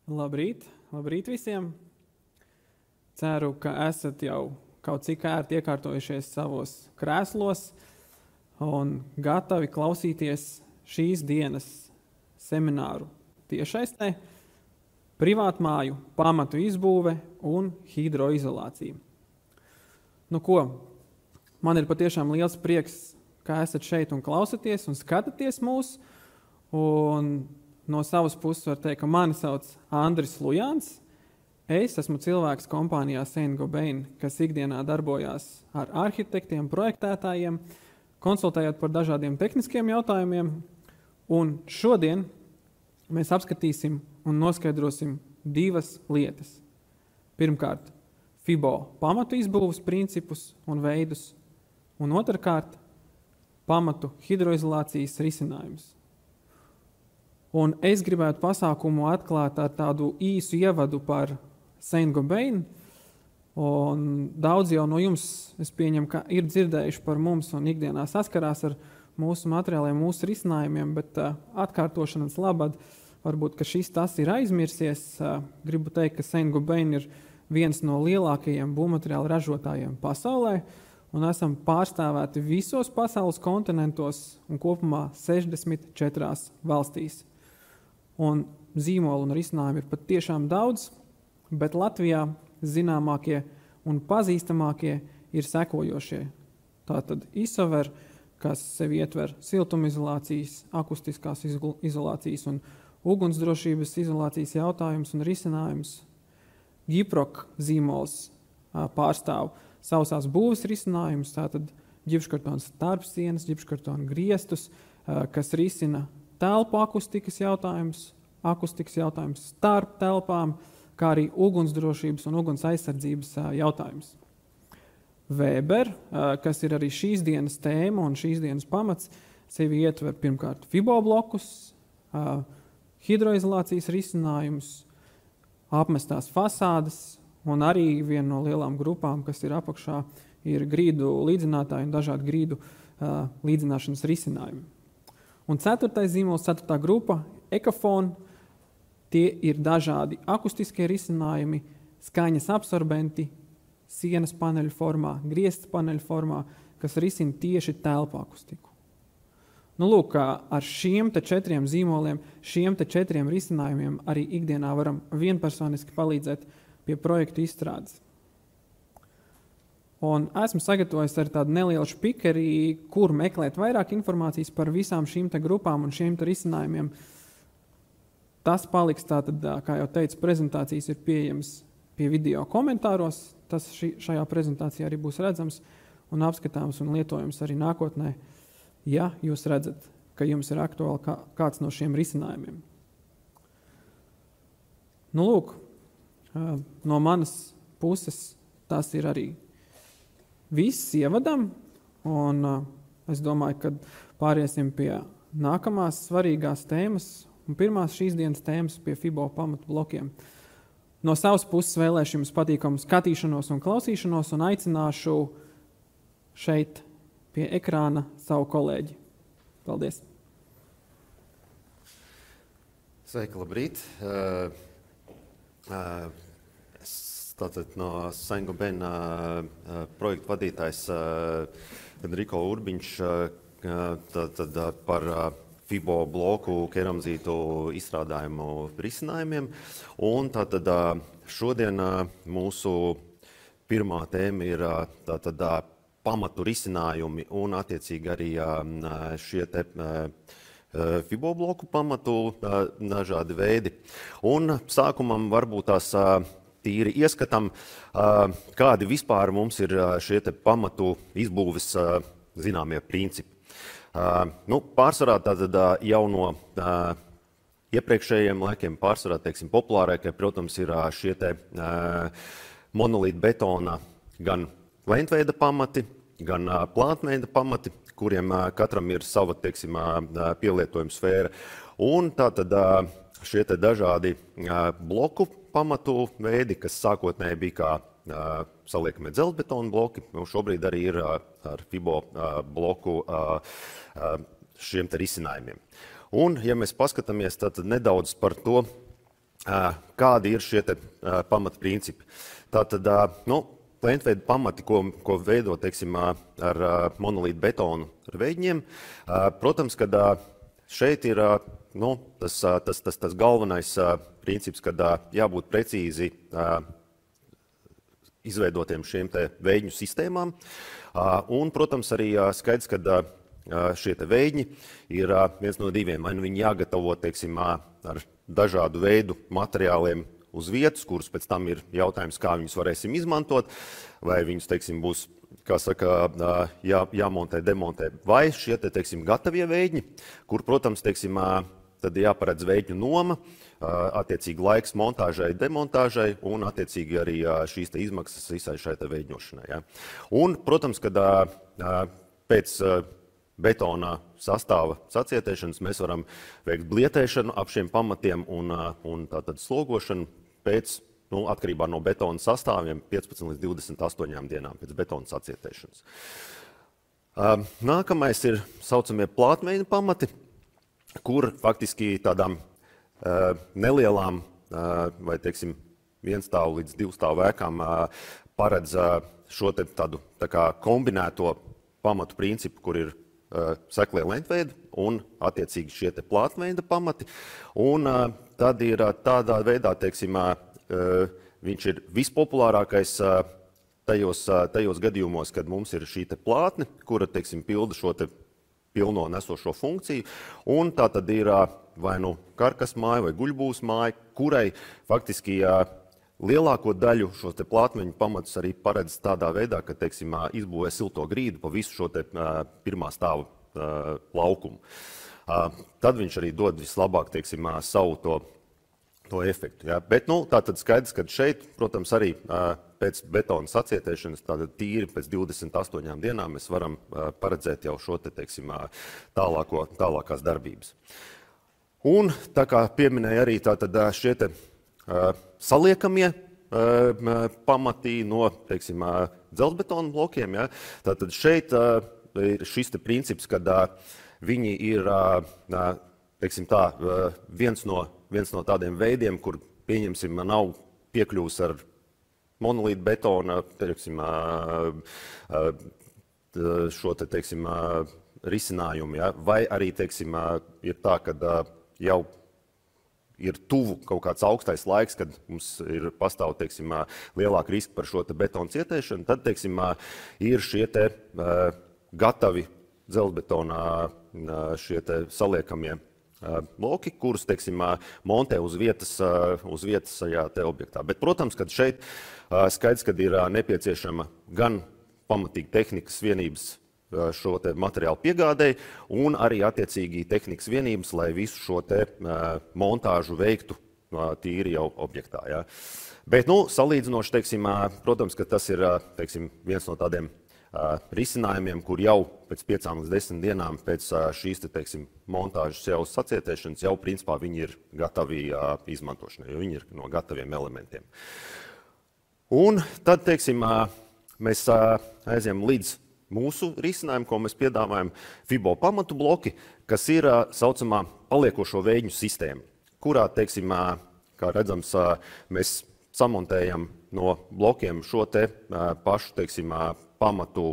Labrīt, labrīt visiem! Ceru, ka esat jau kaut cik ērti iekārtojušies savos krēslos un gatavi klausīties šīs dienas semināru tiešsaistē, privātmāju pamatu izbūve un hidroizolācija. Nu ko, man ir patiešām liels prieks, ka esat šeit un klausaties un skatāties mūs. Un no savas puses var teikt, ka mani sauc Andris Lujāns. Es esmu cilvēks kompānijā Saint-Gobain, kas ikdienā darbojās ar arhitektiem, projektētājiem, konsultējot par dažādiem tehniskiem jautājumiem. Un šodien mēs apskatīsim un noskaidrosim divas lietas. Pirmkārt, FIBO pamatu izbūves principus un veidus, un otrkārt, pamatu hidroizolācijas risinājumus. Un es gribētu pasākumu atklāt ar tādu īsu ievadu par Saint-Gobain, un daudz jau no jums, es pieņemu, ka ir dzirdējuši par mums un ikdienā saskarās ar mūsu materiāliem, mūsu risinājumiem, bet atkārtošanas labad, varbūt, ka šis tas ir aizmirsies. Gribu teikt, ka Saint-Gobain ir viens no lielākajiem būvmateriālu ražotājiem pasaulē, un esam pārstāvēti visos pasaules kontinentos un kopumā 64 valstīs. Un zīmolu un risinājumu ir pat tiešām daudz, bet Latvijā zināmākie un pazīstamākie ir sekojošie. Tātad Isover, kas sevi ietver siltumizolācijas, akustiskās izolācijas un ugunsdrošības izolācijas jautājums un risinājums. Gyproc zīmols pārstāv sausās būves risinājumus, tātad ģipškartona starpsienas, ģipškartona griestus, kas risina telpu akustikas jautājums starp telpām, kā arī ugunsdrošības un uguns aizsardzības jautājums. Weber, kas ir arī šīs dienas tēma un šīs dienas pamats, sevi ietver pirmkārt FIBO blokus, hidroizolācijas risinājumus, apmestās fasādes, un arī viena no lielām grupām, kas ir apakšā, ir grīdu līdzinātāji un dažādi grīdu līdzināšanas risinājumi. Un ceturtais zīmols, ceturtā grupa, Ekofon, tie ir dažādi akustiskie risinājumi, skaņas absorbenti, sienas paneļu formā, griestas paneļu formā, kas risina tieši telpu akustiku. Nu, lūk, ar šiem te 4 zīmoliem, šiem te 4 risinājumiem arī ikdienā varam vienpersoniski palīdzēt pie projektu izstrādes. Un esmu sagatavojis ar tādu nelielu špikeri, kur meklēt vairāk informācijas par visām šīm te grupām un šiem te risinājumiem. Tas paliks tātad, kā jau teicu, prezentācijas ir pieejams pie video komentāros. Tas šajā prezentācijā arī būs redzams un apskatāms un lietojams arī nākotnē, ja jūs redzat, ka jums ir aktuāli kāds no šiem risinājumiem. Nu, lūk, no manas puses tas ir arī viss ievadam, un es domāju, ka pāriesim pie nākamās svarīgās tēmas un pirmās šīs dienas tēmas pie FIBO pamatu blokiem. No savas puses vēlēšu jums patīkamu skatīšanos un klausīšanos un aicināšu šeit pie ekrāna savu kolēģi. Paldies! Sveiki, labrīt! Tātad no Saint-Gobain projektu vadītājs Enrico Urbiņš par FIBO bloku keramzītu izstrādājumu risinājumiem. Un tātad šodien mūsu pirmā tēma ir tātad pamatu risinājumi un attiecīgi arī šie te FIBO bloku pamatu dažādi veidi. Un sākumam varbūt tās tīri ieskatam, kādi vispār mums ir šie te pamatu izbūves zināmie principi. Pārsvarā tātad jau no iepriekšējiem laikiem pārsvarā, teiksim, populārākie, protams, ir šie te monolīta betona gan lentveida pamati, gan plātveida pamati, kuriem katram ir sava, teiksim, pielietojuma sfēra. Un tātad šie te dažādi bloku pamatu veidi, kas sākotnēji bija kā saliekamie dzelzbetona bloki, šobrīd arī ir ar FIBO bloku šiem te risinājumiem. Un, ja mēs paskatāmies tad nedaudz par to, kādi ir šie pamatprincipi. Tātad, plēntveida pamati, ko veido, teiksim, ar monolītu betonu ar veidņiem, protams, kad šeit ir tas galvenais princips, kad jābūt precīzi izveidotiem šiem te veidņu sistēmām. Un, protams, arī skaidrs, ka šie te veidņi ir viens no diviem. Vai nu viņi jāgatavo, teiksim, ar dažādu veidu materiāliem uz vietas, kurus pēc tam ir jautājums, kā viņus varēsim izmantot, vai viņus, teiksim, būs, kā saka, jāmontē, demontē, vai šie te, teiksim, gatavie veidņi, kur, protams, teiksim, tad jāparedz veidņu noma, attiecīgi laiks montāžai, demontāžai un attiecīgi arī šīs te izmaksas visai šai te veidņošanai. Ja. Un, protams, kad pēc betona sastāva sacietēšanas mēs varam veikt blietēšanu ap šiem pamatiem un tātad slogošanu pēc, atkarībā no betona sastāviem 15 līdz 28 dienām pēc betona sacietēšanas. Nākamais ir saucamie plātveida pamati, kur faktiski tādām nelielām vai, teiksim, vienstāvu līdz divstāvu ēkām paredz šo te tādu tā kā kombinēto pamatu principu, kur ir seklie lentveidi un attiecīgi šie te plātveida pamati. Un tad ir tādā veidā, teiksim, viņš ir vispopulārākais tajos gadījumos, kad mums ir šī te plātne, kura, teiksim, pilda šo te pilno nesošo funkciju, un tā tad ir vai nu karkas māja vai guļbūvs māja, kurai faktiski lielāko daļu šos te plātveņu pamatus arī paredz tādā veidā, ka, teiksim, izbūvē silto grīdu pa visu šo te pirmā stāva laukumu. Tad viņš arī dod vislabāk, teiksim, savu to efektu. Ja. Bet, tātad skaidrs, ka šeit, protams, arī pēc betona sacietēšanas, tātad tīri pēc 28 dienām mēs varam paredzēt jau šo te, teiksim, tālākās darbības. Un, tā kā pieminēja arī tātad šie te saliekamie pamatī no, teiksim, dzelzbetona blokiem. Ja. Tātad šeit ir šis te princips, kad viņi ir, teiksim tā, viens no tādiem veidiem, kur, pieņemsim, nav piekļuvs ar monolītu betona, teiksim, šo te, teiksim, risinājumu, ja. Vai arī, teiksim, ir tā, kad jau ir tuvu kaut kāds augstais laiks, kad mums ir pastāv, teiksim, lielāka riska par šo te betonu cietēšanu, tad, teiksim, ir šie te gatavi dzelzbetonā šie te saliekamie bloki, kurus, teiksim, montē uz vietas šajā te objektā. Bet, protams, kad šeit skaidrs, kad ir nepieciešama gan pamatīgi tehnikas vienības šo te materiālu piegādēji un arī attiecīgi tehnikas vienības, lai visu šo te montāžu veiktu tīri jau objektā. Ja. Bet, salīdzinoši, teiksim, protams, ka tas ir, teiksim, viens no tādiem risinājumiem, kur jau pēc 5 līdz 10 dienām pēc šīs te, teiksim, montāžas jau sacietēšanas jau principā viņi ir gatavi izmantošanai, jo viņi ir no gataviem elementiem. Un tad, teiksim, mēs aizjām līdz mūsu risinājumu, ko mēs piedāvājam, FIBO pamatu bloki, kas ir saucamā paliekošo veidņu sistēma, kurā, teiksim, kā redzams, mēs samontējam no blokiem šo te pašu, teiksim, pamatu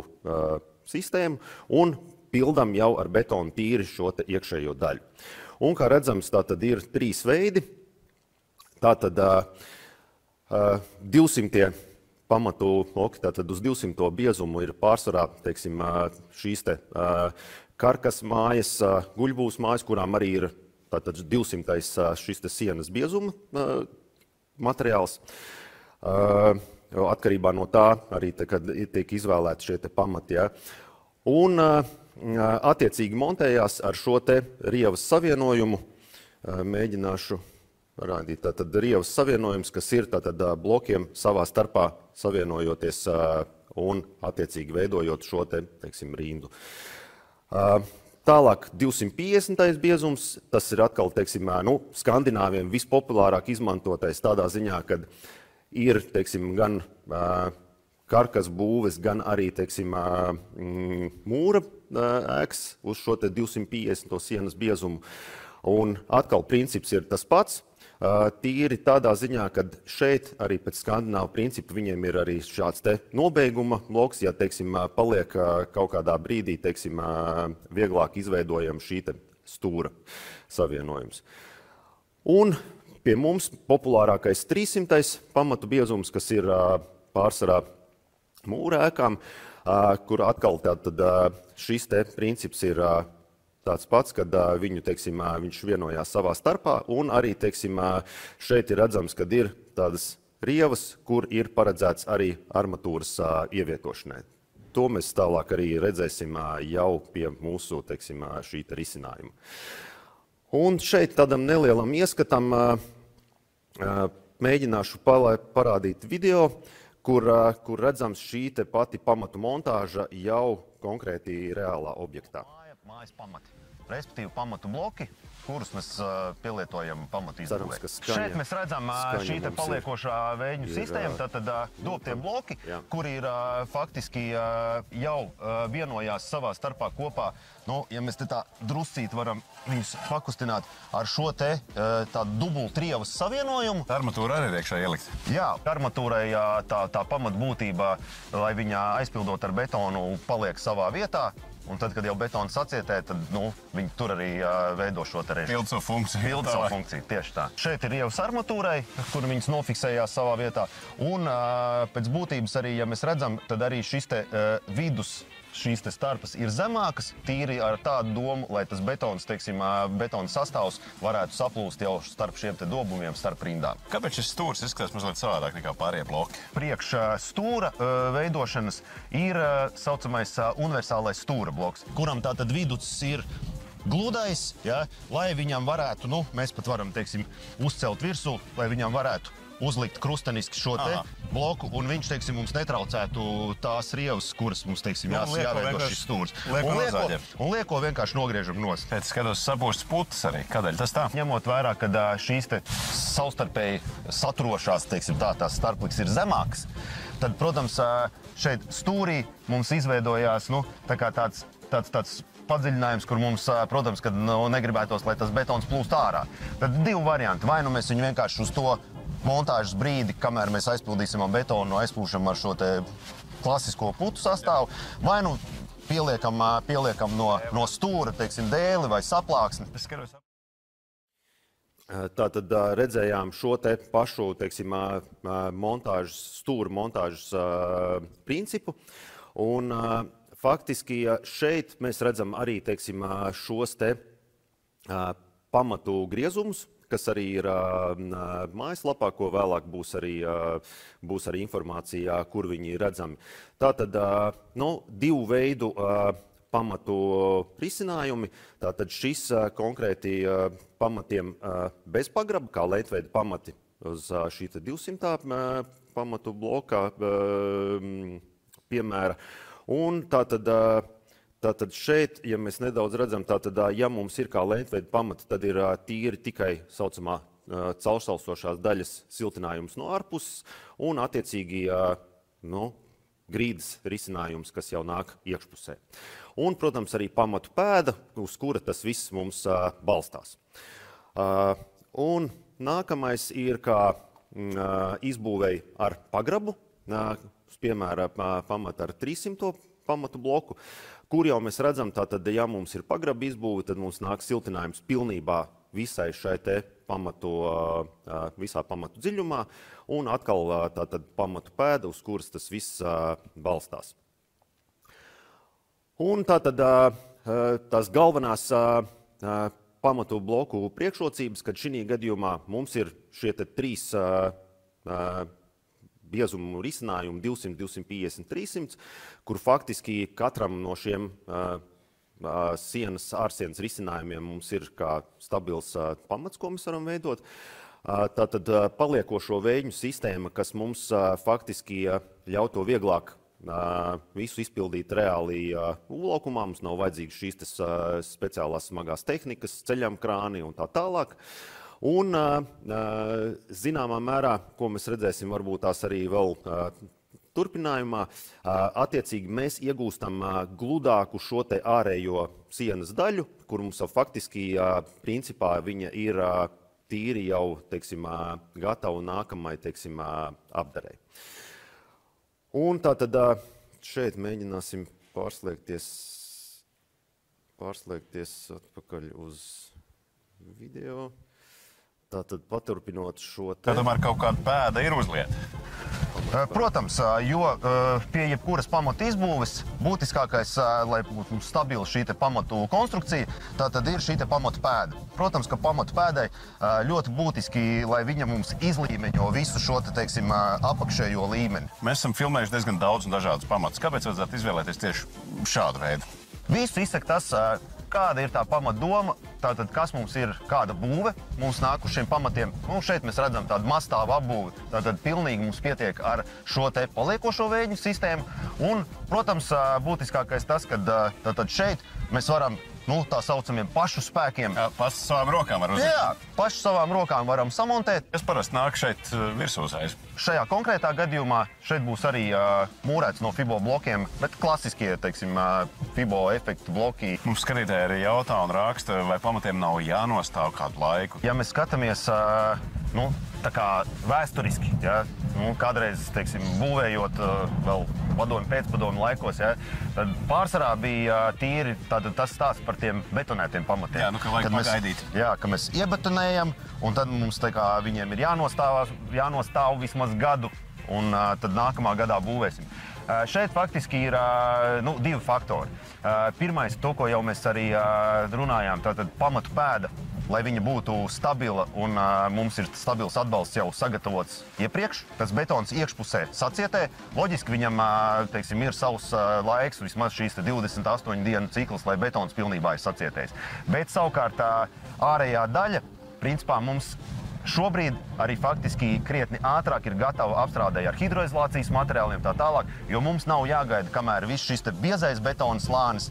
sistēmu un pildam jau ar betonu tīri šo te iekšējo daļu. Un, kā redzams, tā tad ir 3 veidi. Tā tad 200 pamatu bloki, tātad uz 200 biezumu ir pārsvarā, teiksim, šīs te karkas mājas, guļbūvs mājas, kurām arī ir tātad 200 šis te sienas biezuma materiāls. Atkarībā no tā arī tiek izvēlēti šie te pamati. Ja. Un attiecīgi montējās ar šo te rievas savienojumu. Mēģināšu parādīt. Tātad rievas savienojums, kas ir tātad blokiem savā starpā savienojoties un attiecīgi veidojot šo te, teiksim, rindu. Tālāk 250. biezums, tas ir atkal, teiksim, skandināviem vispopulārāk izmantotais tādā ziņā, kad ir, teiksim, gan karkas būves, gan arī, teiksim, mūra ēks uz šo te 250. sienas biezumu. Un atkal princips ir tas pats. Tīri tādā ziņā, ka šeit arī pēc skandināvu principu viņiem ir arī šāds te nobeiguma bloks, ja, teiksim, paliek kaut kādā brīdī, teiksim, vieglāk izveidojam šī te stūra savienojums. Un pie mums populārākais 300. pamatu biezums, kas ir pārsvarā mūra ēkām, kur atkal tad šis te princips ir tāds pats, kad viņu, teiksim, viņš vienojās savā starpā, un arī, teiksim, šeit ir redzams, kad ir tādas rievas, kur ir paredzēts arī armatūras ievietošanai. To mēs tālāk arī redzēsim jau pie mūsu, teiksim, šī risinājuma. Un šeit tādam nelielam ieskatam mēģināšu parādīt video, kur redzams šī te pati pamatu montāža jau konkrēti reālā objektā. Mājas pamati, respektīvi pamatu bloki, kurus mēs pielietojam pamatu izbūvē. Šeit mēs redzam šī te paliekošā vēļņu sistēma, tātad dobtie bloki, kuri ir faktiski jau vienojās savā starpā kopā. Nu, ja mēs te tā druscīt varam viņus pakustināt ar šo te tādu dubultrievas savienojumu. Armatūra arī ir iekšā ielikt. Jā, armatūrai tā pamatbūtība, lai viņa aizpildot ar betonu, paliek savā vietā. Un tad, kad jau betons sacietē, tad viņi tur arī veido šo te režu. Pildu savu funkciju. Pildu savu funkciju, tieši tā. Šeit ir rievas armatūrai, kur viņas nofiksējās savā vietā. Un pēc būtības arī, ja mēs redzam, tad arī šis te vidus, šīs te starpas ir zemākas, tīri ar tādu domu, lai tas betons, teiksim, betona sastāvs varētu saplūst jau starp šiem te dobumiem, starp rindām. Kāpēc šis stūrs izskatās mazliet savādāk nekā pārējie bloki? Priekš stūra veidošanas ir saucamais universālais stūra bloks, kuram tātad vidus ir gludais, ja, lai viņam varētu, mēs pat varam, teiksim, uzcelt virsū, lai viņam varētu uzlikt krusteniski šo te bloku, un viņš, teiksim, mums netraucētu tās rievas, kuras mums, teiksim, jāveido šis stūrs. Un lieko vienkārši nogriežam nost. Pēc skatos sapūstas putas arī. Kādēļ tas tā? Ņemot vērā, kad šīs te savstarpēji saturošās, teiksim, tās starpliks ir zemākas, tad, protams, šeit stūrī mums izveidojās, tā kā tāds padziļinājums, kur mums, protams, kad negribētos, lai tas betons plūst ārā. Tad divi varianti. Vai mēs viņu vienkārši uz to montāžas brīdi, kamēr mēs aizpildīsim ar betonu, aizplūšam ar šo te klasisko putu sastāvu, vai pieliekam no stūra, teiksim, dēli vai saplāksni. Tātad redzējām šo te pašu, teiksim, stūra montāžas principu, un faktiski šeit mēs redzam arī, teiksim, šos te pamatu griezumus, kas arī ir mājaslapā, ko vēlāk būs arī informācija, kur viņi ir redzami. Tātad divu veidu pamatu risinājumi. Tātad šis konkrēti pamatiem bez pagraba, kā leitveida pamati uz šī 200. Pamatu blokā piemēra. Un tātad šeit, ja mēs nedaudz redzam, tātad, ja mums ir kā leitveida pamata, tad ir tīri tikai saucamā caursalsošās daļas siltinājums no ārpuses un attiecīgi grīdas risinājums, kas jau nāk iekšpusē. Un, protams, arī pamatu pēda, uz kura tas viss mums balstās. Un nākamais ir kā izbūvēja ar pagrabu, piemēram, pamata ar 300. Pamatu bloku, kur jau mēs redzam, tātad, ja mums ir pagraba izbūve, tad mums nāk siltinājums pilnībā visai šai te visā pamatu dziļumā, un atkal tātad pamatu pēda, uz kuras tas viss balstās. Un tātad tās galvenās pamatu bloku priekšrocības, kad šī gadījumā mums ir šie te trīs biezumu risinājumu 200, 250, 300, kur faktiski katram no šiem ārsienas risinājumiem mums ir kā stabils pamats, ko mēs varam veidot. Tātad paliekošo vēļņu sistēma, kas mums faktiski ļauj to vieglāk visu izpildīt reāli uzlaukumā. Mums nav vajadzīgas šīs speciālās smagās tehnikas, ceļam krāni un tā tālāk. Un zināmā mērā, ko mēs redzēsim varbūt tās arī vēl turpinājumā, attiecīgi mēs iegūstam gludāku šo te ārējo sienas daļu, kur mums faktiski principā viņa ir tīri jau, teiksim, gatavu nākamai, teiksim, apdarei. Un tātad šeit mēģināsim pārslēgties atpakaļ uz video. Tātad paturpinot šo te... Tā tomēr kaut kāda pēda ir uzlieta. Protams, jo pie jebkuras pamatu izbūves būtiskākais, lai būtu stabila šī pamatu konstrukcija, tātad ir šī pamatu pēda. Protams, ka pamatu pēdai ļoti būtiski, lai viņa mums izlīmeņo visu šo, teiksim, apakšējo līmeni. Mēs esam filmējuši diezgan daudz un dažādus pamatus. Kāpēc vajadzētu izvēlēties tieši šādu veidu? Visu izsaka tas, kāda ir tā pamatdoma, tātad kas mums ir, kāda būve mums nāk uz šiem pamatiem. Šeit mēs redzam tādu mastāvu apbūvi, tātad pilnīgi mums pietiek ar šo te paliekošo vēļņu sistēmu. Un, protams, būtiskākais tas, ka tātad šeit mēs varam tā saucamiem pašu spēkiem. Jā, paši savām rokām var uzlikt. Jā, paši savām rokām varam samontēt. Kas parasti nāk šeit virsū uzreiz? Šajā konkrētā gadījumā šeit būs arī mūrēts no fibo blokiem, bet klasiskie, teiksim, fibo efektu bloki. Mums skatītāji arī jautā un raksta, vai pamatiem nav jānostāv kādu laiku. Ja mēs skatāmies tā kā vēsturiski, ja, kādreiz, teiksim, būvējot vēl padomu pēcpadomu laikos, ja, tad pārsvarā bija tīri tas stāsts par tiem betonētiem pamatiem. Jā, ka vajag pagaidīt. Jā, ka mēs iebetonējam, un tad mums viņiem ir jānostāv vismaz gadu, un tad nākamā gadā būvēsim. Šeit faktiski ir divi faktori. Pirmais, to, ko jau mēs arī runājām, tātad pamatu pēda, lai viņa būtu stabila un mums ir stabils atbalsts jau sagatavots iepriekš. Tas betons iekšpusē sacietē. Loģiski viņam, teiksim, ir savs laiks, vismaz šīs 28 dienu cikls, lai betons pilnībā ir sacietējis. Bet savukārt ārējā daļa, principā mums šobrīd arī faktiski krietni ātrāk ir gatava apstrādē ar hidroizolācijas materiāliem tā tālāk, jo mums nav jāgaida, kamēr viss šis biezais betona slānis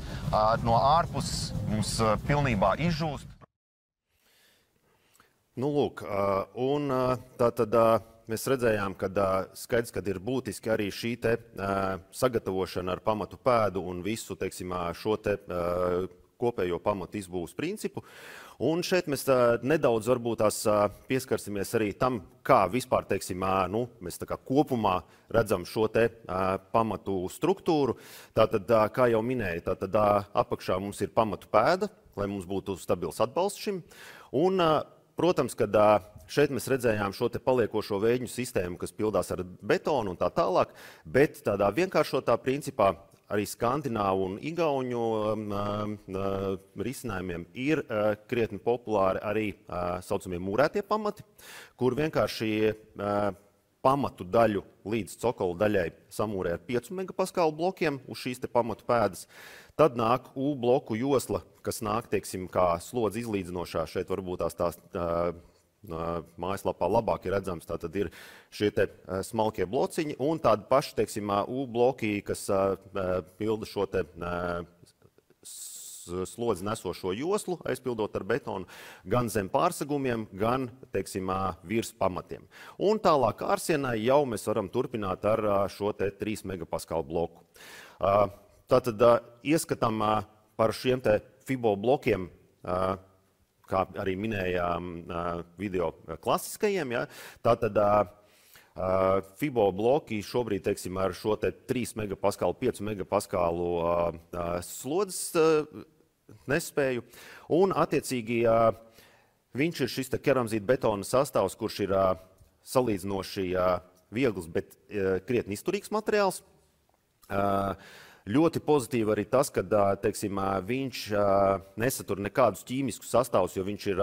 no ārpuses mums pilnībā izžūst. Lūk, un tātad mēs redzējām, ka skaidrs, ka ir būtiski arī šī te sagatavošana ar pamatu pēdu un visu, teiksim, šo te kopējo pamatu izbūves principu. Un šeit mēs nedaudz varbūt tās pieskarsimies arī tam, kā vispār, teiksim, mēs tā kā kopumā redzam šo te pamatu struktūru. Tātad, kā jau minēju, tātad apakšā mums ir pamatu pēda, lai mums būtu stabils atbalsts šim. Un, protams, kad šeit mēs redzējām šo te paliekošo vēļņu sistēmu, kas pildās ar betonu un tā tālāk, bet tādā vienkāršotā principā arī skandināvu un igauņu risinājumiem ir krietni populāri arī saucamie mūrētie pamati, kur vienkārši pamatu daļu līdz cokola daļai samūrē ar 5 megapaskalu blokiem uz šīs te pamatu pēdas. Tad nāk U bloku josla, kas nāk, teiksim, kā slodzi izlīdzinošā. Šeit varbūt tās mājaslapā labāk ir redzams, tātad ir šie te smalkie blociņi un tādi paši, teiksim, U bloki, kas pilda šo te slodzi nesošo joslu, aizpildot ar betonu, gan zem pārsegumiem, gan, teiksim, virs pamatiem. Un tālāk ārsienai jau mēs varam turpināt ar šo te 3 megapaskalu bloku. Tātad ieskatām par šiem te fibo blokiem, kā arī minējām video klasiskajiem, ja? Tātad fibo bloki šobrīd, teiksim, ar šo te 3 megapaskalu, 5 megapaskalu slodzes nespēju. Un, attiecīgi, viņš ir šis keramzīta betona sastāvs, kurš ir salīdzinoši viegls, bet krietni izturīgs materiāls. Ļoti pozitīvi arī tas, ka, teiksim, viņš nesatur nekādus ķīmiskus sastāvus, jo viņš ir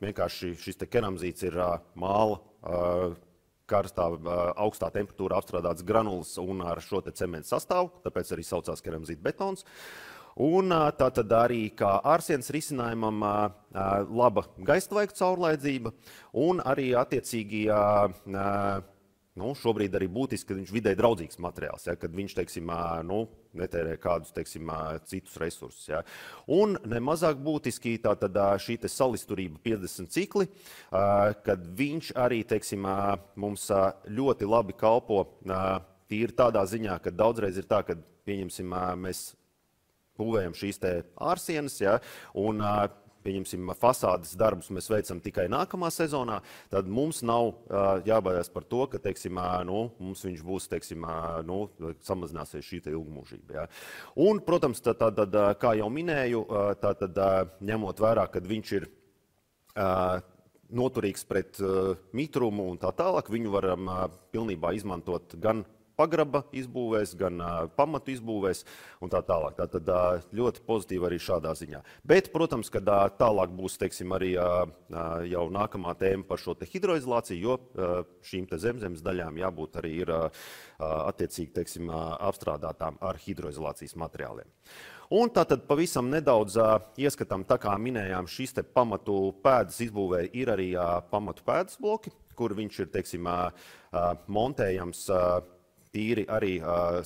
vienkārši šis keramzīts ir māla, karstā, augstā temperatūrā apstrādāts granulas un ar šo te cementu sastāvu, tāpēc arī saucās keramzīta betons. Un tātad arī kā ārsienas risinājumam laba gaistvaigu caurlaidzība un arī attiecīgi šobrīd arī būtiski, ka viņš vidē draudzīgs materiāls, ja, kad viņš, teiksim, netērē kādus, teiksim, citus resursus. Ja. Un nemazāk būtiski tātad šī te salisturība 50 cikli, kad viņš arī, teiksim, mums ļoti labi kalpo tīri tādā ziņā, ka daudzreiz ir tā, ka, pieņemsim, mēs būvējam šīs te ārsienas, ja, un pieņemsim, fasādes darbus mēs veicam tikai nākamā sezonā, tad mums nav jābaidās par to, ka, teiksim, mums viņš būs, teiksim, samazināsies šī ilgmūžība. Ja. Un, protams, tad, kā jau minēju, tad ņemot vērā, kad viņš ir noturīgs pret mitrumu un tā tālāk, viņu varam pilnībā izmantot gan pagraba izbūvēs, gan pamatu izbūvēs un tā tālāk. Tātad ļoti pozitīvi arī šādā ziņā. Bet, protams, kad tālāk būs, teiksim, arī jau nākamā tēma par šo te hidroizolāciju, jo šīm te zemzemes daļām jābūt arī ir attiecīgi, teiksim, apstrādātām ar hidroizolācijas materiāliem. Un tātad pavisam nedaudz ieskatām, tā kā minējām, šīs te pamatu pēdas izbūvē ir arī pamatu pēdas bloki, kur viņš ir, teiksim, montējams tīri arī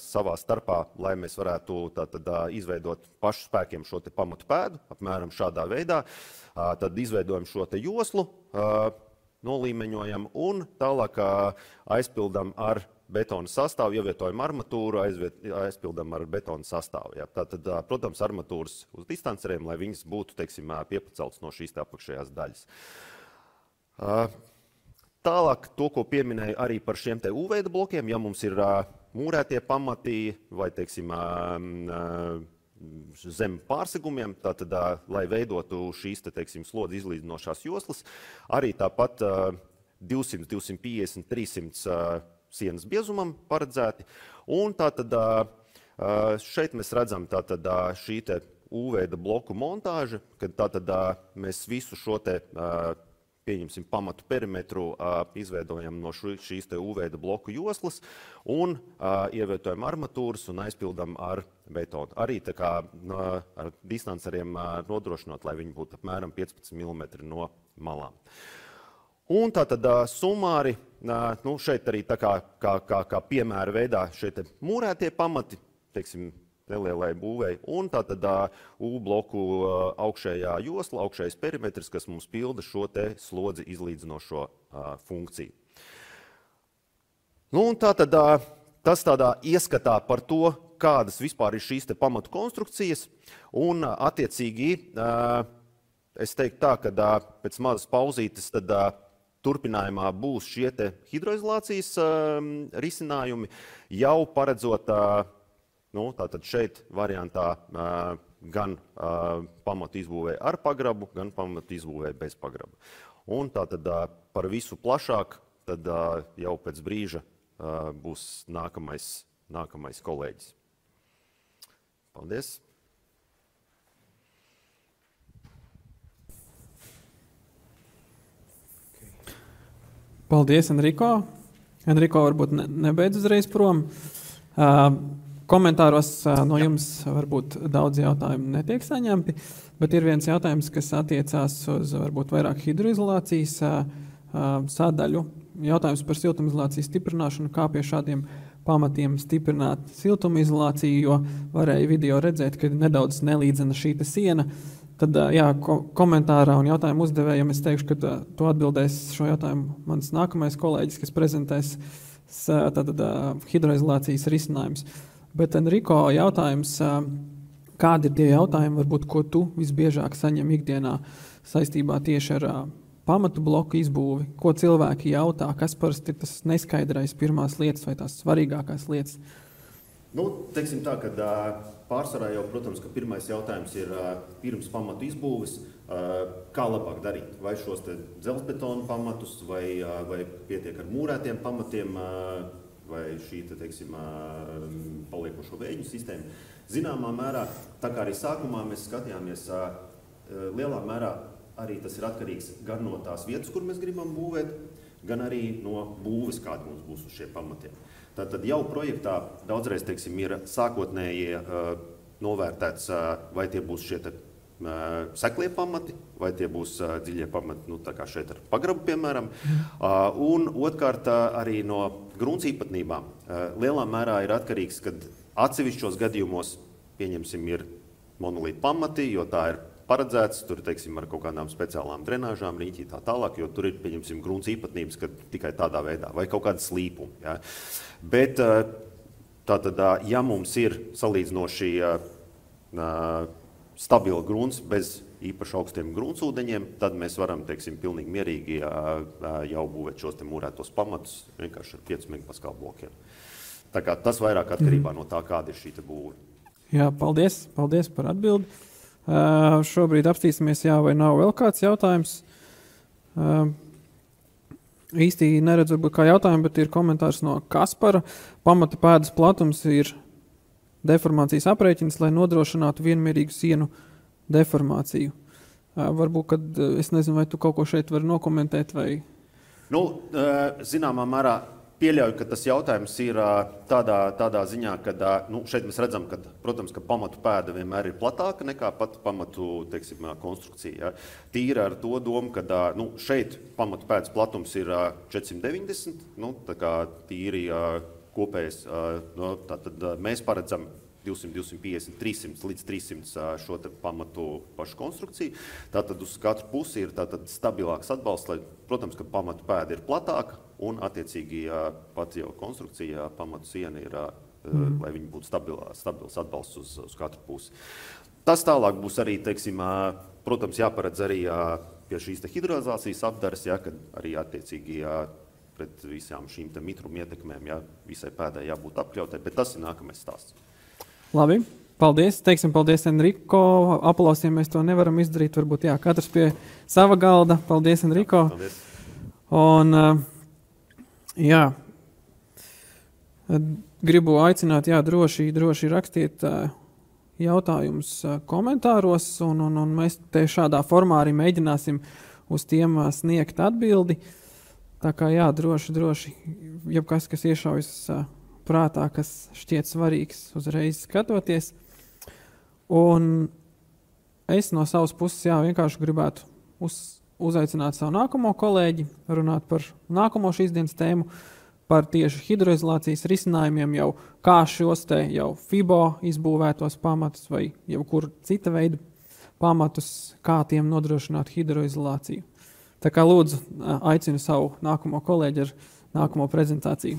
savā starpā, lai mēs varētu tātad izveidot pašu spēkiem šo te pamatu pēdu, apmēram šādā veidā. Tad izveidojam šo te joslu, nolīmeņojam un tālāk aizpildam ar betona sastāvu, ievietojam armatūru, aizpildam ar betona sastāvu. Ja. Tātad, protams, armatūras uz distanceriem, lai viņas būtu, teiksim, piepaceltas no šīs apakšējās daļas. Tālāk to, ko pieminēju arī par šiem te U-veida blokiem, ja mums ir mūrētie pamati vai, teiksim, zem pārsegumiem, tātad, lai veidotu šīs te, teiksim, slodzi izlīdzinošās joslas, arī tāpat 200, 250, 300 sienas biezumam paredzēti. Un tātad šeit mēs redzam tātad šī te U-veida bloku montāža, kad tātad mēs visu šo te pieņemsim pamatu perimetru, izveidojam no šīs te U-veida bloku joslas un ievietojam armatūras un aizpildam ar betonu. Arī tā kā ar distanceriem nodrošinot, lai viņi būtu apmēram 15 mm no malām. Un tātad sumāri, šeit arī tā kā piemēra veidā šeit mūrētie pamati, teiksim, nelielai būvei, un tātad U-bloku augšējā josla, augšējais perimetrs, kas mums pilda šo te slodzi izlīdzinošo funkciju. Un tātad tas tādā ieskatā par to, kādas vispār ir šīs te pamatu konstrukcijas, un attiecīgi es teiktu tā, ka pēc mazas pauzītes tad turpinājumā būs šie te hidroizolācijas risinājumi, jau paredzot tātad šeit variantā gan pamatu izbūvē ar pagrabu, gan pamatu izbūvē bez pagraba. Un tātad par visu plašāk, tad jau pēc brīža būs nākamais kolēģis. Paldies! Paldies, Enriko. Enriko varbūt nebeidz uzreiz prom. Komentāros no jums varbūt daudz jautājumu netiek saņemti, bet ir viens jautājums, kas attiecās uz varbūt vairāk hidroizolācijas sadaļu. Jautājums par siltumizolācijas stiprināšanu, kā pie šādiem pamatiem stiprināt siltumizolāciju, jo varēja video redzēt, ka nedaudz nelīdzena šī siena. Tad, komentārā un jautājumu uzdevējiem es teikšu, ka to atbildēs šo jautājumu mans nākamais kolēģis, kas prezentēs hidroizolācijas risinājums. Bet, Enriko, jautājums, kādi ir tie jautājumi, varbūt, ko tu visbiežāk saņem ikdienā saistībā tieši ar pamatu bloku izbūvi? Ko cilvēki jautā, kas parasti ir tas neskaidrais pirmās lietas vai tās svarīgākās lietas? Teiksim tā, ka pārsvarā jau, protams, ka pirmais jautājums ir pirms pamatu izbūves, kā labāk darīt. Vai šos te dzelzbetonu pamatus, vai pietiek ar mūrētiem pamatiem, vai šī, teiksim, paliekošo vēļņu sistēmu. Zināmā mērā, tā kā arī sākumā mēs skatījāmies, lielā mērā arī tas ir atkarīgs gan no tās vietas, kur mēs gribam būvēt, gan arī no būves, kāda mums būs uz šiem pamatiem. Tātad jau projektā daudzreiz, teiksim, ir sākotnējie novērtēts, vai tie būs šie seklie pamati, vai tie būs dziļie pamati, tā kā šeit ar pagrabu, piemēram. Un otrkārt arī no grunts īpatnībām. Lielā mērā ir atkarīgs, kad atsevišķos gadījumos, pieņemsim, ir monolīta pamati, jo tā ir paredzēts, tur, teiksim, ar kaut kādām speciālām drenāžām, rīķī tā tālāk, jo tur ir, pieņemsim, grunts īpatnības, kad tikai tādā veidā, vai kaut kāda slīpuma. Ja? Bet tātad, ja mums ir salīdzinoši stabila grunts bez īpaši augstiem gruntsūdeņiem, tad mēs varam, teiksim, pilnīgi mierīgi jau būvēt šos te mūrētos pamatus vienkārši ar 5 megapaskālu blokiem. Tā kā tas vairāk atkarībā no tā, kāda ir šī te būve. Jā, paldies par atbildi. Šobrīd apstīsimies, jā, vai nav vēl kāds jautājums. Īsti neredzu varbūt kā jautājumu, bet ir komentārs no Kaspara. Pamata pēdas platums ir deformācijas aprēķins, lai nodrošinātu vienmērīgu sienu deformāciju. Varbūt, kad es nezinu, vai tu kaut ko šeit vari nokomentēt vai... Zināmā mērā pieļauju, ka tas jautājums ir tādā ziņā, ka šeit mēs redzam, ka, protams, ka pamatu pēda vienmēr ir platāka nekā pat pamatu, teiksim, konstrukcija. Ja. Tīri ar to domu, ka šeit pamatu pēdas platums ir 490, tā kā tīri kopējais, tātad mēs paredzam 200, 250, 300 līdz 300 šo te pamatu pašu konstrukciju. Tātad uz katru pusi ir tātad stabilāks atbalsts, lai, protams, ka pamatu pēda ir platāka un attiecīgi pat jau konstrukcija, pamatu siena ir, lai viņi būtu stabils atbalsts uz katru pusi. Tas tālāk būs arī, teiksim, protams, jāparedz arī pie šīs te hidroizolācijas apdares, kad arī attiecīgi pret visām šīm te mitruma ietekmēm, visai pēdai jābūt apkļautai, bet tas ir nākamais stāsts. Labi, paldies. Teiksim paldies Enriko. Aplausiem mēs to nevaram izdarīt. Varbūt, katrs pie sava galda. Paldies, Enriko. Paldies. Un, gribu aicināt, droši rakstiet jautājumus komentāros, un mēs te šādā formā arī mēģināsim uz tiem sniegt atbildi. Tā kā, droši, jebkas, kas iešaujas prātā, kas šķiet svarīgs uzreiz skatoties. Un es no savas puses vienkārši gribētu uzaicināt savu nākamo kolēģi, runāt par nākamo šīs dienas tēmu, par tieši hidroizolācijas risinājumiem, jau kā šos te jau FIBO izbūvētos pamatus vai jau kur cita veida pamatus, kā tiem nodrošināt hidroizolāciju. Tā kā lūdzu aicinu savu nākamo kolēģi ar nākamo prezentāciju.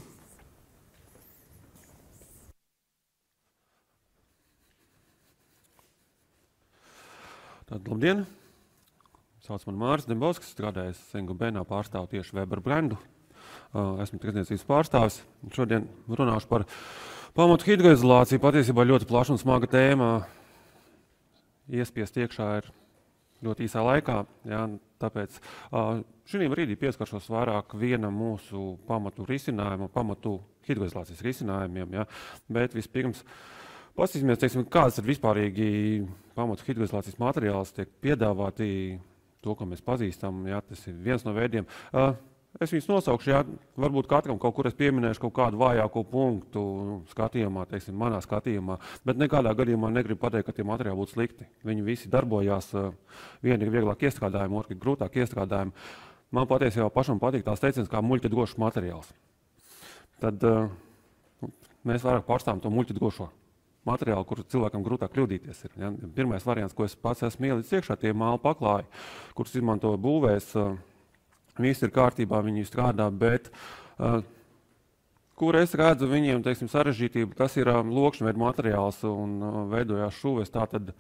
Tad, labdien! Sauc man Māris Dembovskis, strādājis Saint-Gobainā, pārstāvu tieši Weber brendu. Esmu tirdzniecības pārstāvis. Šodien runāšu par pamatu hidroizolāciju. Patiesībā ļoti plaša un smaga tēma. Iespiest iekšā ir ļoti īsā laikā. Tāpēc šī brīdī pieskaršos vairāk vienam mūsu pamatu risinājumu, pamatu hidroizolācijas risinājumiem. Bet vispirms paskatīsimies, kādas ir vispārīgi pamatu hidroizolācijas materiāls tiek piedāvāti, to, ko mēs pazīstam. Tas ir viens no veidiem. Es viņus nosaukšu, varbūt katram kaut kur es pieminēšu kaut kādu vājāko punktu skatījumā, manā skatījumā, bet nekādā gadījumā negribu pateikt, ka tie materiāli būtu slikti. Viņi visi darbojās, vieni ir vieglāk iestrādājumi, otri ir grūtāk iestrādājumi. Man patiesībā pašam patīk tās teiciens kā muļķidrošs materiāls. Tad mēs vairāk pārstāvam to muļķidrošo materiālu, kur cilvēkam grūtāk kļūdīties ir. Pirmais variants, ko es pats esmu ielicis iekšā, tie māla paklāji, kurus izmanto būvēs. Viss ir kārtībā, viņi strādā, bet kur es redzu viņiem, sarežģītību, tas ir lokšņveida materiāls un veidojās šūvēs. Tātad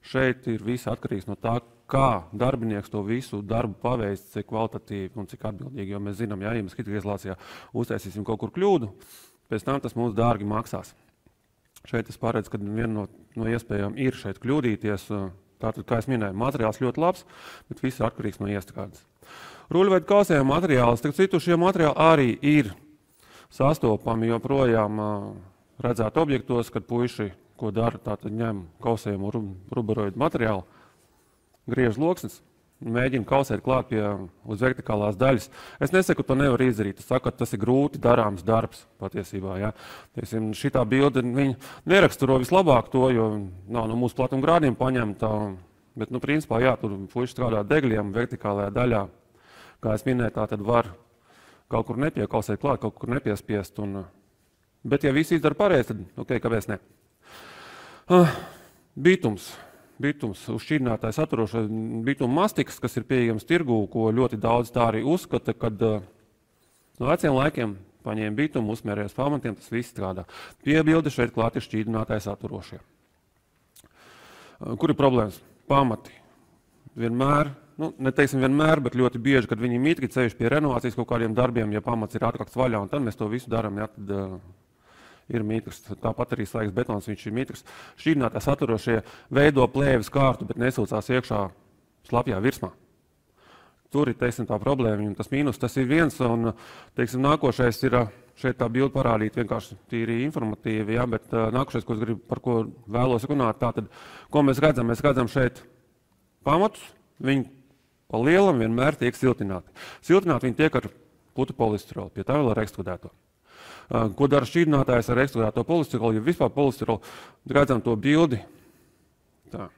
šeit ir viss atkarīgs no tā, kā darbinieks to visu darbu paveic, cik kvalitatīvi un cik atbildīgi, jo mēs zinām, ja mēs hidroizolācijā uztaisīsim kaut kur kļūdu, pēc tam tas mums dārgi maksās. Šeit es paredzu, ka viena no iespējām ir šeit kļūdīties. Tātad, kā es minēju, materiāls ļoti labs, bet viss ir atkarīgs no iestrādes. Ruļveida kausējuma materiāls, šie materiāli arī ir sastopami joprojām redzēt objektos, kad puiši, ko dara, tātad ņem kausējumu ruberoidu materiālu, griež loksnes, mēģina kausēt klāt uz vertikālās daļas. Es nesaku, to nevar izdarīt. Es saku, ka tas ir grūti darāms darbs patiesībā. Šitā bilde neraksturo vislabāk to, jo nav no mūsu platuma grādiem paņemta. Bet, principā, tur puiši strādā degļiem vertikālajā daļā. Kā es minēju, tā tad var kaut kur nepiekausēt klāt, kaut kur nepiespiest. Bet, ja visi izdara pareizi, tad kāpēc ne? Bitums, uzšķirinātājs saturošais bituma mastiks, kas ir pieejams tirgū, ko ļoti daudz tā arī uzskata, kad no veciem laikiem paņēma bitumu, uzmērējās pamatiem, tas viss strādā. Piebilde šeit klāt ir šķīdinātāji saturošie. Kur ir problēmas? Pamati. vienmēr, neteiksim vienmēr, bet ļoti bieži, kad viņi mitri ceļš pie renovācijas kaut kādiem darbiem, ja pamats ir atrakts vaļā, un tad mēs to visu darām, ja, tad ir mitrs. Tāpat arī slēgs betons, viņš ir mitrs. Šķīdinātā saturošie veido plēves kārtu, bet nesūcās iekšā slapjā virsmā. Tur ir, teiksim, tā problēma, un tas mīnus, tas ir viens, un, teiksim, nākošais ir, šeit tā bilde parādīt vienkārši tīri informatīvi, ja, bet nākošais, ko es gribu, par ko vēlos runāt, tātad, ko mēs redzam? Mēs redzam šeit pamatus, viņi pa lielam vienmēr tiek siltināti. Siltināti viņi tiek ar putu polistirolu, pie tā vēl ar ekstrudēto. Ko dara šķīdinātājs ar ekstrudēto polistirolu, ja vispār polistirolu, redzam to bildi, tā,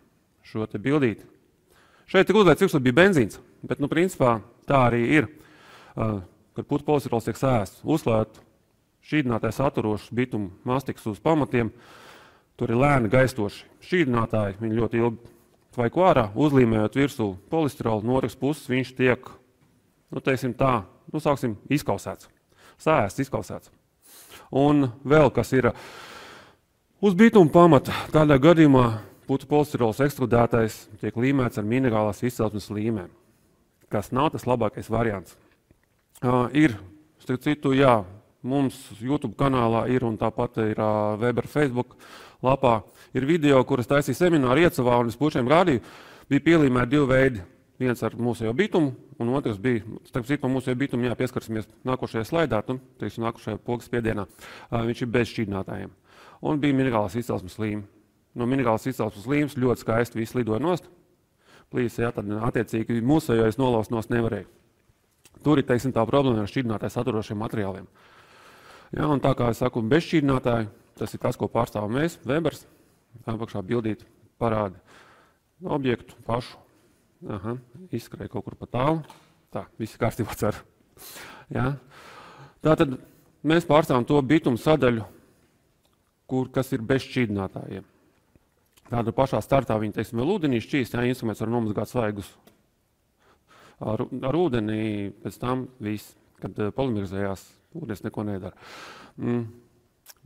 šo te bildīti. Šeit ir uzlēts virsū bija benzīns, bet, principā, tā arī ir, kad putu polistirols tiek sēsts, uzklāt šķīdinātājs saturošs bitumu mastikas uz pamatiem, tur ir lēni gaistoši šķīdinātāji, viņi ļoti ilgi tvaiku ārā, uzlīmējot virsū polistirolu, no otras puses viņš tiek, teiksim tā, sauksim, izkausēts, sēsts, izkausēts. Un vēl, kas ir uz bituma pamata, tādā gadījumā putu polistirols ekstrudētais tiek līmēts ar minerālās izcelsmes līmēm, kas nav tas labākais variants. Ir, starp citu, jā, mums YouTube kanālā ir un tāpat ir Weber Facebook lapā, ir video, kuras taisīja semināru Iecavā un es pušiem rādīju, bija pielīmēti divi veidi. Viens ar mūsējo bitumu un otrs bija, starp citu, par mūsējo bitumu, jā, pieskarsimies nākošajā slaidā, teiksim, nākošajā pogas spiedienā, viņš ir bez šķīdinātājiem. Un bija minerālās izcelsmes līme. No minerālas izcelsmes līmes ļoti skaisti viss lidoja nost. Plīs, jā, tad attiecīgi mūsējais nolaust nost nevarēja. Tur ir, teiksim, tā problēma ar šķīdinātāju saturošiem materiāliem. Jā, un tā kā es saku, bez šķīdinātāju, tas ir tas, ko pārstāvam mēs, Webers, apakšā bildīt parāda objektu pašu. Aha, izskrēja kaut kur pa tālu. Tā, viss kārtībā ceru. Jā. Tātad mēs pārstāvam to bitumu sadaļu, kas ir bez šķīdinātājiem. Tāda pašā startā viņi, teiksim, vēl ūdenī šķīst, jā, instruments var nomazgāt svaigus ar ūdenī, pēc tam viss, kad polimerizējās, ūdens neko nedara.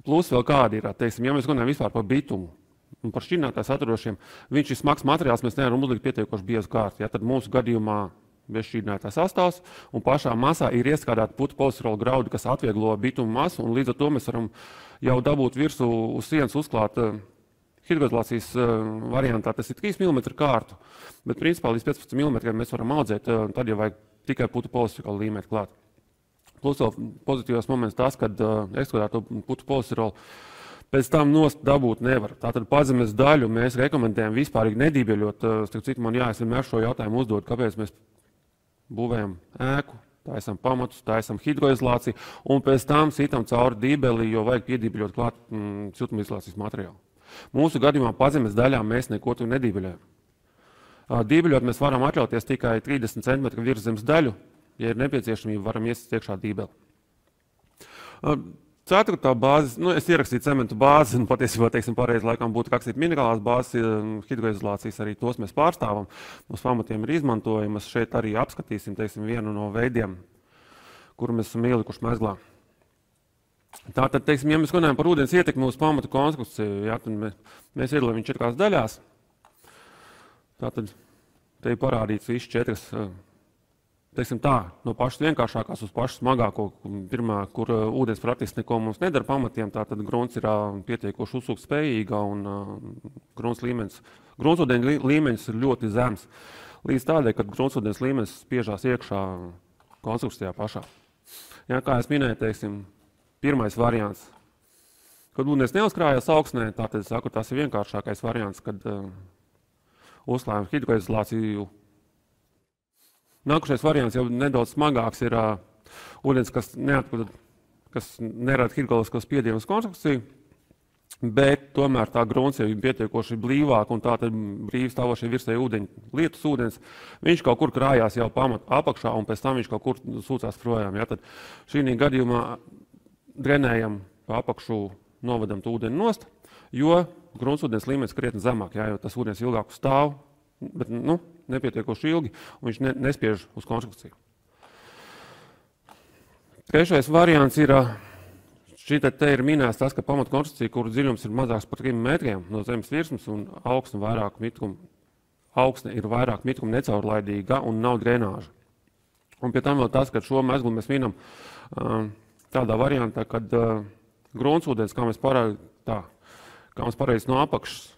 Plus vēl kādi ir, teiksim, ja mēs runājam vispār par bitumu un par šķīdinātāju saturošiem, viņš ir smags materiāls, mēs nevaram uzlikt pietiekoši biezu kārtu, jā, tad mūsu gadījumā bez šķīdinātāja sastāvs un pašā masā ir iestrādāti putu polistirola graudi, kas atvieglo bitumu masu, un līdz ar to mēs varam jau dabūt virsū uz sienas uzklāt hidroizolācijas variantā, tas ir 3 mm kārtu, bet principā līdz 15 mm mēs varam audzēt, tad jau vajag tikai putu polistirolu līmēt klāt. Plus vēl pozitīvs moments tas, kad ekstrudēto putu polistirolu pēc tam nost dabūt nevar. Tātad pazemes daļu mēs rekomendējam vispārīgi nedībeļot. Starp citu, man es vienmēr šo jautājumu uzdod, kāpēc mēs būvējam ēku, taisam pamatus, taisam hidroizolāciju un pēc tam sitam cauri dībelī, jo vajag piedībeļot klāt siltumizolācijas materiālu. Mūsu gadījumā pazemes daļā mēs neko tur nedībeļojam. Dībeļot mēs varam atļauties tikai 30 cm virs zemes daļu, ja ir nepieciešamība, varam iesist iekšā dībeli. Ceturtā bāze, es ierakstīju cementu bāzi, un patiesībā, teiksim, pareizi laikam būtu rakstīt minerālās bāzes, hidroizolācijas arī tos mēs pārstāvam. Mums pamatiem ir izmantojamas, šeit arī apskatīsim, teiksim, vienu no veidiem, kuru mēs esam ielikuši mezglā. Tātad, teiksim, ja mēs runājam par ūdens ietekmi uz pamatu konstrukciju, jā, tad mēs iedalām viņu 4 daļās. Tātad, te ir parādīts viss 4, teiksim tā, no pašas vienkāršākās uz pašu smagāko, pirmā, kur ūdens praktiski neko mums nedara pamatiem, tātad grunts ir pietiekoši uzsūkt spējīga un gruntsūdeņa līmenis ir ļoti zems. Līdz tādēļ, kad gruntsūdens līmenis spiežās iekšā konstrukcijā pašā. Jā, kā es minēju, teiksim, pirmais variants, kad ūdens neuzkrājās augsnē, tātad es saku, tas ir vienkāršākais variants, kad uzklājam hidroizolāciju. Nākošais variants jau nedaudz smagāks ir ūdens, kas nerada hidroloģisko spiedienu uz konstrukciju, bet tomēr tā grunts jau ir pietiekoši blīvāk un tā tad brīvi stāvošie virsēji ūdeņi, lietus ūdens, viņš kaut kur krājās jau pamatu apakšā un pēc tam viņš kaut kur sūcās projām. Ja, tad šī gadījumā drenējam pa apakšu, novadam to ūdeni nost, jo gruntsūdens līmenis krietni zemāk, jā, jo tas ūdens ilgāk stāv, bet nepietiekoši ilgi, un viņš nespiež uz konstrukciju. Trešais variants ir, te ir minēts tas, ka pamatkonstrukcija, kuru dziļums ir mazāks par 3 metriem no zemes virsmas un augstuma vairāku augsne ir vairāk mitruma necaurlaidīga un nav drenāža. Un pie tam vēl tas, ka šo mezglu mēs minam tādā variantā, kad gruntsūdens, kā mēs pareizi no apakšas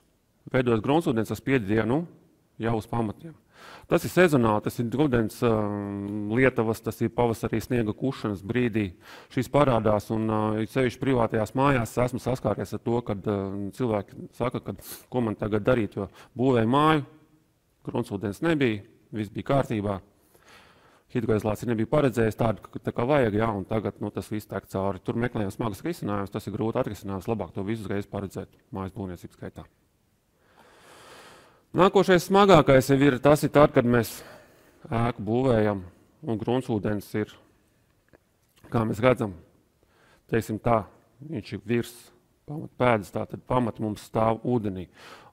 veidojas gruntsūdens ar spiedienu jau uz pamatiem. Tas ir sezonāli, tas ir rudens lietavas, tas ir pavasarī sniega kušanas brīdī. Šīs parādās un sevišķi privātajās mājās esmu saskāries ar to, kad cilvēki saka, ka ko man tagad darīt, jo būvēja māju, gruntsūdens nebija, viss bija kārtībā. Hidroizolācija nebija paredzējusi tādu, kā vajag, jā, un tagad tas viss tek cauri. Tur meklējam smagas risinājumus, tas ir grūti atrisinājums, labāk to visu uzreiz paredzēt mājas būvniecības skaitā. Nākošais smagākais ir tas, kad mēs ēku būvējam un gruntsūdens ir, kā mēs redzam, teiksim tā, viņš ir virs pamatpēdas, tātad pamat mums stāv ūdenī.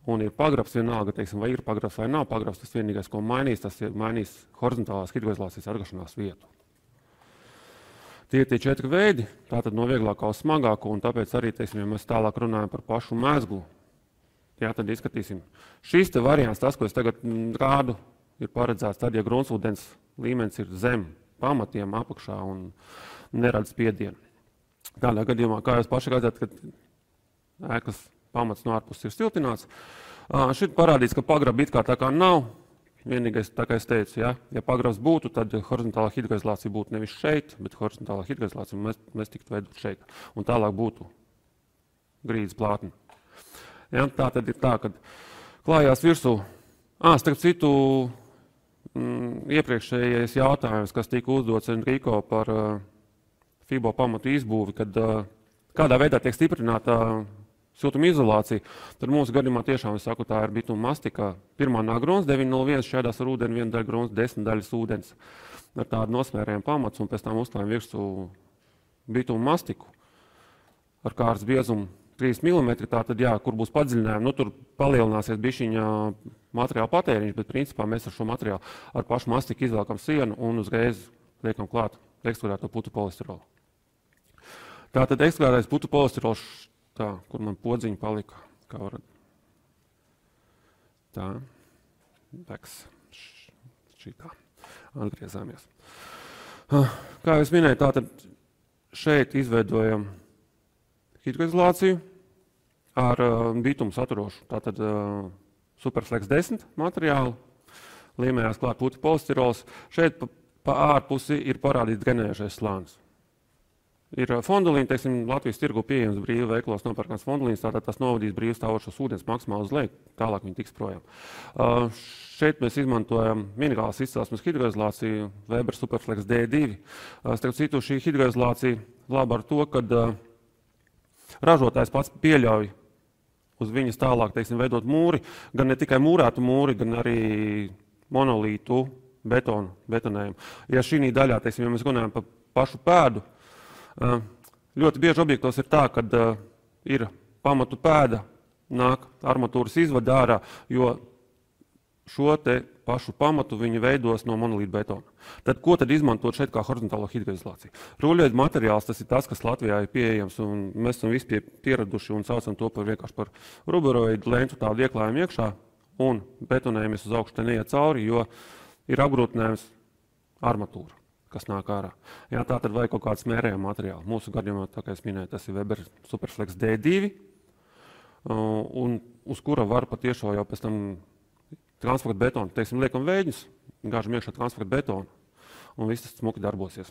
Un ir pagrabs vienalga, teiksim, vai ir pagrabs vai nav pagrabs, tas vienīgais, ko mainīs, tas ir mainīs horizontālās hidroizolācijas sargašanās vietu. Tie ir tie 4 veidi, tātad no vieglākā uz smagāko, un tāpēc arī, teiksim, ja mēs tālāk runājam par pašu mezglu, jā, tad izskatīsim. Šis te variants, tas, ko es tagad rādu, ir paredzēts tad, ja gruntsūdens līmenis ir zem pamatiem apakšā un nerada spiedienu. Tādā gadījumā, kā jūs paši redzat, kad ēkas pamats no ārpuses ir siltināts. Šeit parādīts, ka pagraba it kā tā kā nav. Vienīgais, tā kā es teicu, ja pagrabs būtu, tad horizontālā hidroizolācija būtu nevis šeit, bet horizontālā hidroizolācija mēs tiktu veidot šeit. Un tālāk būtu grīdas plātne. Ja, tā tad ir tā, kad klājās virsū. Starp citu, iepriekšējais jautājums, kas tika uzdots Enrico par FIBO pamatu izbūvi, kad kādā veidā tiek stiprināta siltuma izolācija, tad mūsu gadījumā tiešām, es saku, tā ir bituma mastika. Pirmā nāk grunts 901, šķēdās ar ūdeni, 1 daļa grunts, 10 daļas ūdens ar tādu nosmērējumu pamats, un pēc tam uzklājam virsū bituma mastiku ar kārtas biezumu 3 mm, tātad, jā, kur būs padziļinājumi, tur palielināsies bišķiņa materiāla patēriņš, bet principā mēs ar šo materiālu ar pašu mastiku izvēlkam sienu un uzreiz liekam klāt ekskludēto putu polisterolu. Tātad ekskludētais putu polisterols, tā, kur man podziņa palika, kā varat. Tā, beks, šī tā, atgriezāmies. Kā jūs minēju, tātad šeit izveidojam hidroizolāciju ar bitumu saturošu, tātad Superflex 10 materiālu, līmējās klāt putu polisterols. Šeit pa ārpusi ir parādīts drenējušais slānis. Ir fondulīni, teiksim, Latvijas tirgu pieejams brīvi veikalos nopērkams fondulīns, tātad tas novadīs brīvi stāvošos ūdens maksimāli uz leju, tālāk viņi tiks projām. Šeit mēs izmantojam minerālas izcelsmes hidroizolāciju Weber Superflex D2. Starp citu, šī hidroizolācija laba ar to, kad ražotājs pats pieļauj uz viņas tālāk, teiksim, veidot mūri, gan ne tikai mūrētu mūri, gan arī monolītu betonējumu. Ja šī daļā, teiksim, ja mēs runājam par pašu pēdu, ļoti bieži objektos ir tā, kad ir pamatu pēda, nāk armatūras izvada ārā, jo šo te pašu pamatu viņi veidos no monolīta betona. Tad ko tad izmantot šeit kā horizontālo hidroizolāciju? Rulļveida materiāls, tas ir tas, kas Latvijā ir pieejams, un mēs esam visi pieraduši un saucam to vienkārši par ruberoidu lentu tādu ieklājumu iekšā, un betonējamies uz augšu te neiet cauri, jo ir apgrūtinājums armatūra, kas nāk ārā. Jā, tā tad vajag kaut kāds mērējuma materiāli. Mūsu gadījumā, tā kā es minēju, tas ir Weber Superflex D2, un uz kura var patiešām jau pēc tam transporta betonu, teiksim, liekam vēģņus, gāžam iekšā transporta betonu, un viss tas smuki darbosies.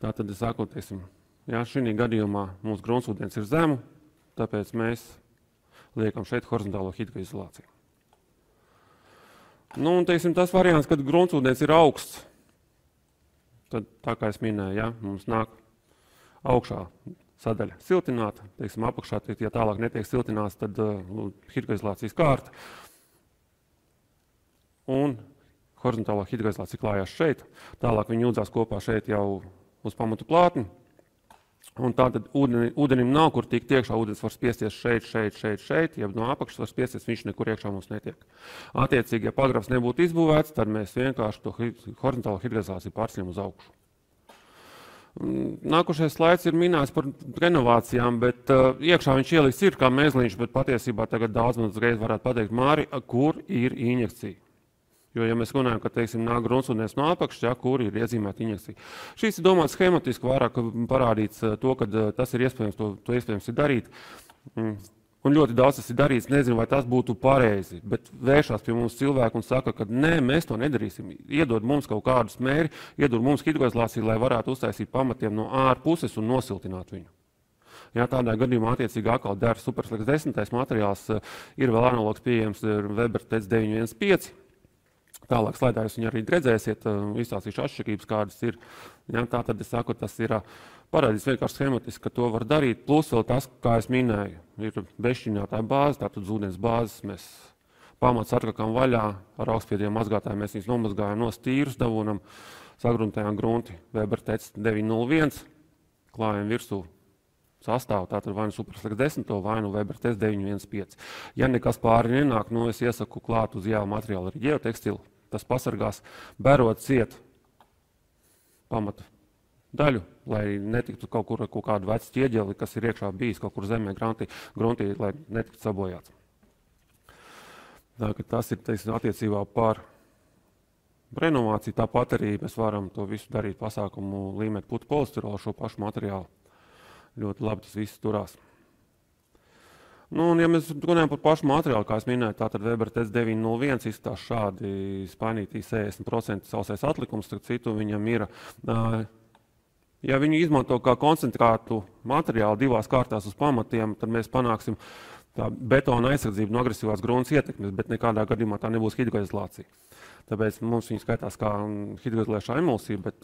Tā tad es saku, teiksim, jā, šī gadījumā mūsu gruntsūdens ir zemu, tāpēc mēs liekam šeit horizontālo hidroizolāciju. Nu, un, teiksim, tas variants, kad gruntsūdens ir augsts, tad, tā kā es minēju, ja, mums nāk augšā sadaļa siltināta, teiksim, apakšā, ja tālāk netiek siltināts, tad hidroizolācijas kārta. Un horizontālā hidroizolācija klājās šeit, tālāk viņi jūdzās kopā šeit jau uz pamatu plātni. Un tātad ūdenim nav, kur tikt iekšā, ūdens var spiesties šeit, ja no apakšas var spiesties, viņš nekur iekšā mums netiek. Attiecīgi, ja pagrabs nebūtu izbūvēts, tad mēs vienkārši to horizontālo hidroizolāciju pārceļam uz augšu. Nākošais slaids ir minēts par renovācijām, bet iekšā viņš ieliks ir kā mēsliņš, bet patiesībā tagad daudz man uzreiz varētu pateikt, Māri, kur ir injekcija? Jo, ja mēs runājam, ka, teiksim, nāk gruntsūdens no apakšas, ja, kur ir iezīmēta injekcija. Šīs ir domāts schematiski vairāk parādīts to, ka tas ir iespējams, to iespējams ir darīt. Un ļoti daudz tas ir darīts, nezinu, vai tas būtu pareizi, bet vēršās pie mums cilvēku un saka, ka nē, mēs to nedarīsim. Iedod mums kaut kādu smēri, iedod mums hidroizolāciju, lai varētu uztaisīt pamatiem no ārpuses un nosiltināt viņu. Ja, tādā gadījumā attiecīgi atkal der Superflex 10. materiāls, ir vēl analogs pieejams Weber TEC 915. Tālāk slaidā jūs viņu arī redzēsiet, izstāstīšu atšķirības, kādas ir. Ja, tā tad es saku, tas ir parādīts vienkārši schematiski, ka to var darīt. Plus vēl tas, kā es minēju, ir bezšķinātāja bāze, tātad uz ūdens bāzes mēs pamats atkakam vaļā, ar augstspiedienu mazgātāju mēs viņus nomazgājam no stīrus, dabūnam sagruntējām grunti Weber TEC 901, klājam virsū sastāvu, tātad vai nu Superflex 10, vai nu Weber TEC 915. Ja nekas pāri nenāk, es iesaku klāt uz jēlu materiālu arī ģeotekstilu. Tas pasargās, berot ciet pamata daļu, lai netiktu kaut kur kaut kādu vecu ķieģeli, kas ir iekšā bijis kaut kur zemē gruntī, lai netiktu sabojāts. Tas ir, teiksim, attiecībā par renovāciju. Tāpat arī mēs varam to visu darīt pasākumu līmēt putu polistirolu, šo pašu materiālu. Ļoti labi tas viss turās. Un, ja mēs runājam par pašu materiālu, kā es minēju, tātad Weber TEC 901 izstās šādi spainītī 60% sausais atlikums, starp citu viņam ir, ja viņu izmanto kā koncentrātu materiālu divās kārtās uz pamatiem, tad mēs panāksim tā betona aizsardzību no agresīvās grunts ietekmes, bet nekādā gadījumā tā nebūs hidroizolācija. Tāpēc mums viņa skaitās kā hidroizolēšā emulsija, bet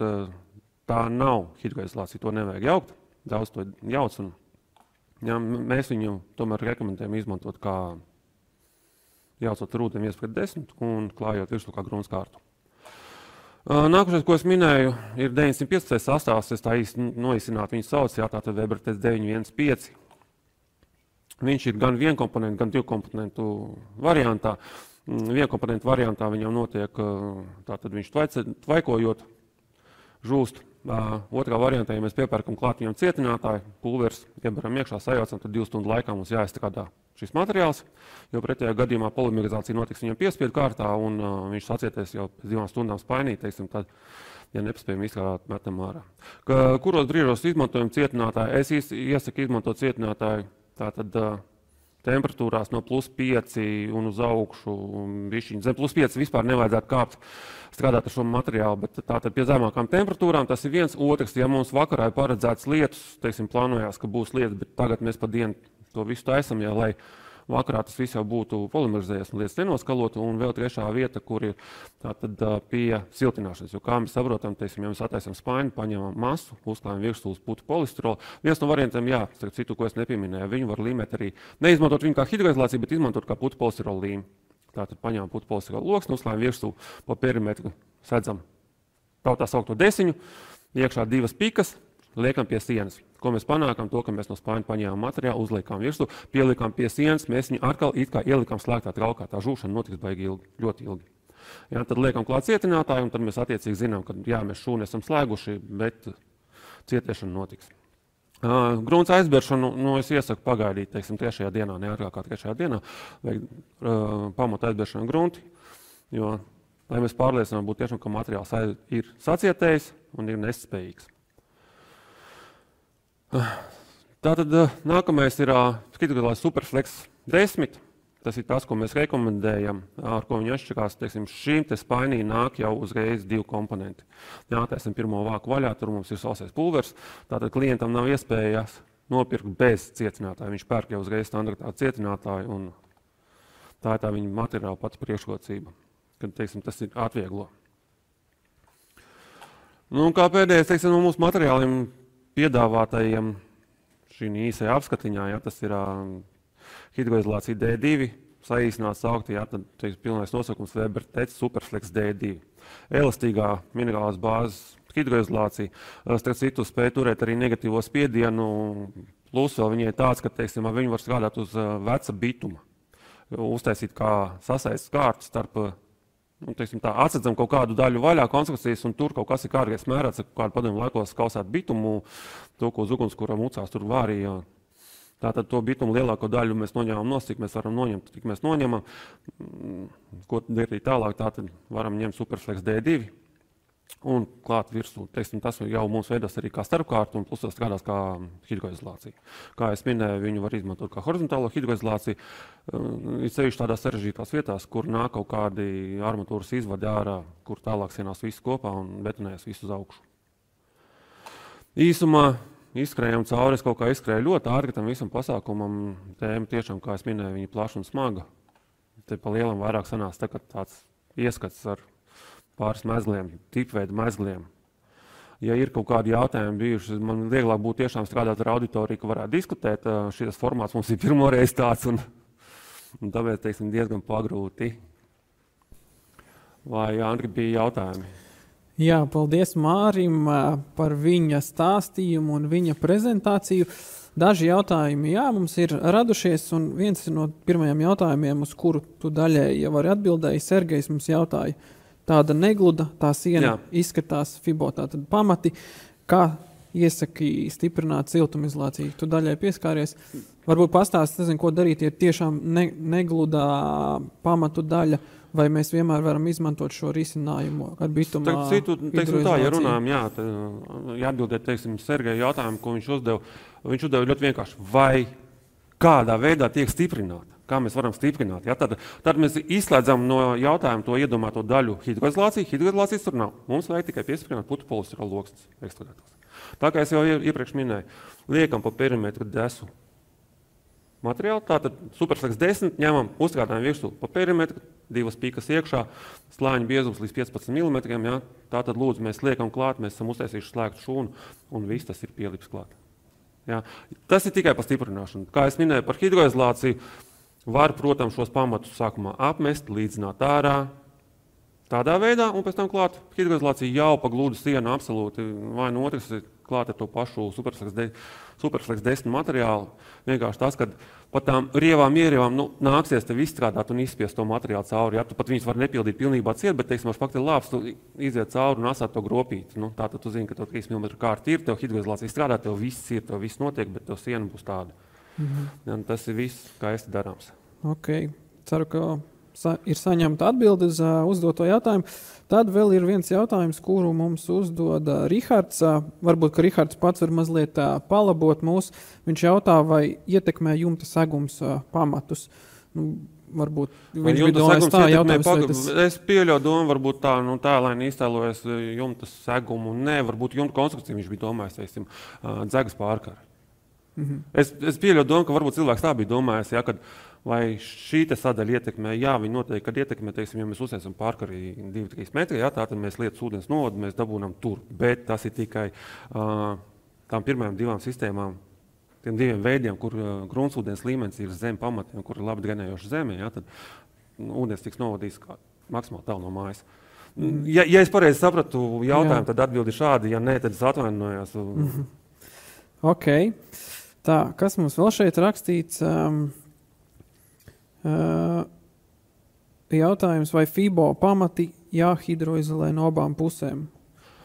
tā nav hidroizolācija, to nevajag jaukt. Daudz to jauc, un ja, mēs viņu tomēr rekomendējam izmantot kā jaucot ar ūdeni 1:10 un klājot virsū kā gruntskārtu. Nākošais, ko es minēju, ir 915. sastāvs, es tā īsti noīsināt viņu sauc, tātad Weber TEC 915. Viņš ir gan vienkomponentu, gan divkomponentu variantā. Vienkomponentu variantā viņam notiek, tātad viņš tvaikojot žūst. Otrā variantā, ja mēs piepērkam klāt viņam cietinātāju, pulveris, ieberam iekšā, sajaucam, tad 2 stundu laikā mums jāizstrādā šis materiāls, jo pretējā gadījumā polimerizācija notiks viņam piespiedu kārtā un viņš sacietēs jau pēc 2 stundām spainīt, teiksim, tad, ja nepaspējam izstrādāt, metam ārā. Kuros brīžos izmantojam cietinātāju? Es iesaku izmantot cietinātāju tātad temperatūrās no +5 un uz augšu, bišķiņ. Zem +5 vispār nevajadzētu kāpt strādāt ar šo materiālu, bet tātad pie zemākām temperatūrām tas ir viens. Otrs, ja mums vakarā ir paredzēts lietus, teiksim, plānojās, ka būs lietus, bet tagad mēs pa dienu to visu taisam, ja, lai vakarā tas viss jau būtu polimerizējies un lietas nenoskalotu. Un vēl trešā vieta, kur ir tātad pie siltināšanas, jo kā mēs saprotam, teiksim, ja mēs attaisam spaini, paņemam masu, uzklājam virsū uz putu polistirolu. Viens no variantiem, jā, starp citu, ko es nepieminēju, viņu var līmēt arī, neizmantot viņu kā hidroizolāciju, bet izmantot kā putu polistirolu līmi. Tātad paņemam putu polistirolu loksni, uzklājam virsū pa perimetru, sedzam tā saukto desiņu, iekšā 2 pikas, liekam pie sienas. Ko mēs panākam? To, ka mēs no spaina paņēmām materiālu, uzliekām virsū, pielikām pie sienas, mēs viņu atkal it kā ielikām slēgtā traukā. Tā žūšana notiks baigi ilgi, ļoti ilgi. Ja, tad liekam klāt cietinātāju, un tad mēs attiecīgi zinām, ka jā, mēs šūnu esam slēguši, bet cietiešana notiks. Grunts aizberšanu, es iesaku pagaidīt, teiksim, 3. dienā, neatrāk kā 3. dienā, vajag pamatu aizberšanu grunti, jo, lai mēs pārliecinām, būtu tiešām, ka materiāls ir sacietējis un ir nespējīgs. Tātad nākamais ir hidroizolācijas Superflex 10. Tas ir tas, ko mēs rekomendējam, ar ko viņi atšķirās. Teiksim, šīm te spainī nāk jau uzreiz 2 komponenti. Jātaisim pirmo vāku vaļā, tur mums ir sausais pulveris. Tātad klientam nav iespējas nopirkt bez cietinātāja. Viņš pērk jau uzreiz standartā cietinātāju, un tā ir tā viņa materiāla pats priekšrocība, kad, teiksim, tas ir atvieglo. Kā pēdējais, teiksim, no mūsu materiāliem piedāvātajiem šī īsajā apskatiņā, ja, tas ir hidroizolācija D2, saīsināt saukt, ja, tad teiks, pilnais nosaukums Weber TEC Superflex D2. Elastīgā minerālās bāzes hidroizolācija, starp citu spēj turēt arī negatīvo spiedienu, plus vēl viņai tāds, ka, teiksim, viņi var strādāt uz veca bituma, uztaisīt kā sasaistes kārtu starp teiksim, tā, atsedzam kaut kādu daļu vaļā konstrukcijas, un tur kaut kas ir kārtīgais mērāts, ar kādu padomu laikos kausēt bitumu, to, ko ugunskura mucās tur vārīja. Tātad to bitumu lielāko daļu mēs noņēmām nost, cik mēs varam noņemt, cik mēs noņemam. Ko darīt tālāk, tātad varam ņemt Superflex D2 un klāt virsū. Teiksim, tas jau mums veidos arī kā starpkārtu, un plus tas strādās kā hidroizolācija. Kā es minēju, viņu var izmantot kā horizontālo hidroizolāciju, ir sevišķi tādās sarežģītās vietās, kur nāk kaut kādi armatūras izvadi ārā, kur tālāk sienās visu kopā un betonējas visu uz augšu. Īsumā izskrējām cauri, es kaut kā izskrēju ļoti ātri tam visam pasākumam. Tēma tiešām, kā es minēju, viņa plaša un smaga. Te pa lielam vairāk sanās tāds ieskats ar pāris mezgliem, tipveidu mezgliem. Ja ir kaut kādi jautājumi bijuši, man vieglāk būtu tiešām strādāt ar auditoriju, ka varētu diskutēt. Šis formāts mums ir pirmoreiz tāds, un tāpēc, teiksim, diezgan pagrūti. Vai Andri bija jautājumi? Jā, paldies Mārim par viņa stāstījumu un viņa prezentāciju. Daži jautājumi, jā, mums ir radušies, un viens no pirmajiem jautājumiem, uz kuru tu daļēji jau arī atbildēji, Sergejs mums jautāja, tāda negluda, tā siena izskatās fibo, tātad pamati, kā iesaki stiprināt siltumizolāciju. Tu daļai pieskāries. Varbūt pastāst, nezinu, ko darīt, ja tiešām negludā pamatu daļa, vai mēs vienmēr varam izmantot šo risinājumu ar bitumā hidroizolāciju? Tā, ja runājam, jāatbildēt, teiksim, Sergeja jautājumu, ko viņš uzdeva ļoti vienkārši. Vai kādā veidā tiek stiprināta? Kā mēs varam stiprināt? Ja? Tad mēs izslēdzam no jautājuma to iedomāto daļu hidroizolāciju. Hidroizolācijas tur nav. Mums vajag tikai piestiprināt putu polistirola loksnes ekstrudētās. Tā kā es jau iepriekš minēju, liekam pa perimetru desu materiālu, tātad Superflex 10 ņemam, uzstrādājam virsū pa perimetru, 2 pīkas iekšā, slāņu biezums līdz 15 mm, ja? Tātad lūdzu mēs liekam klāt, mēs esam uztaisījuši slēgtu šūnu, un viss tas ir pielips klāt. Ja? Tas ir tikai par stiprināšanu. Kā es minēju par hidroizolāciju, var, protams, šos pamatus sākumā apmest, līdzināt ārā, tādā veidā, un pēc tam klāt hidroizolācija jau pa gludu sienu absolūti, vai no otras ir klāt ar to pašu Superflex 10 materiālu. Vienkārši tas, ka pat tām rievām, ierivām nāksies tev izstrādāt un izspiest to materiālu cauri. Ja? Tu pat viņus var nepildīt pilnībā ciet, bet, teiksim, ar fakti lāps, tu iziet cauri un asāt to gropīti. Tātad tu zini, ka to 3 mm kārta ir, tev hidroizolācija strādā, tev viss ir, tev viss notiek, bet tev siena būs tāda. Ja, tas ir viss, kā es darāms. Ok, ceru, ka ir saņemta atbildi uz uzdoto jautājumu. Tad vēl ir viens jautājums, kuru mums uzdod Rihards. Varbūt, ka Rihards pats var mazliet palabot mūs. Viņš jautā, vai ietekmē jumta segums pamatus. Varbūt viņš bija domājis tā jautājums. Es pieļauju domu, varbūt tā, tēlaini iztēlojas jumta segumu. Nē, varbūt jumta konstrukcija viņš bija domājis, teiksim, dzegas pārkari. Es pieļauju domu, ka varbūt cilvēks tā bija domājis, ja, kad vai šī sadaļa ietekmē, jā, viņi noteikti, kad ietekmē, teiksim, ja mēs uzsēsim pārkarī 2-3 metri, jā, tātad mēs lietas ūdens novadu, mēs dabūnam tur, bet tas ir tikai tām pirmajām 2 sistēmām, tiem 2 veidiem, kur gruntsūdens līmenis ir zem pamatiem, kur ir labi drenējoša zeme, jā, tad ūdens tiks novadīts maksimāli tālu no mājas. Ja es pareizi sapratu jautājumu, tad atbildi šādi, ja nē, tad es atvainojos. Ok. Tā, kas mums vēl šeit rakstīts? Jautājums, vai fibo pamati jāhidroizolē no abām pusēm?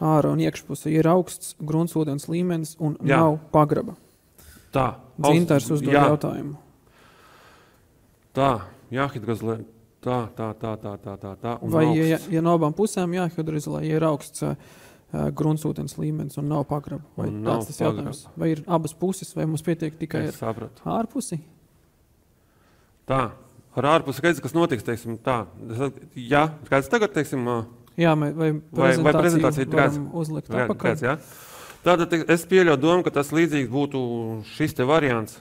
Ārā un iekšpusē ir augsts gruntsūdens līmenis un nav pagraba. Tā. Dzintars uzdod jautājumu. Tā, jāhidroizolē. Tā. Vai, ja no abām pusēm jāhidroizolē, ja ir augsts gruntsūdens līmenis un nav pagraba? Vai tāds tas jautājums? Vai ir abas puses, vai mums pietiek tikai ar ārpusi? Tā. Ar ārpusi redzi, kas notiks, teiksim, tā. Jā, kāds tagad, teiksim, jā, vai prezentāciju varam uzlikt apakaļ? Jā. Tātad es pieļauju domu, ka tas līdzīgs būtu šis te variants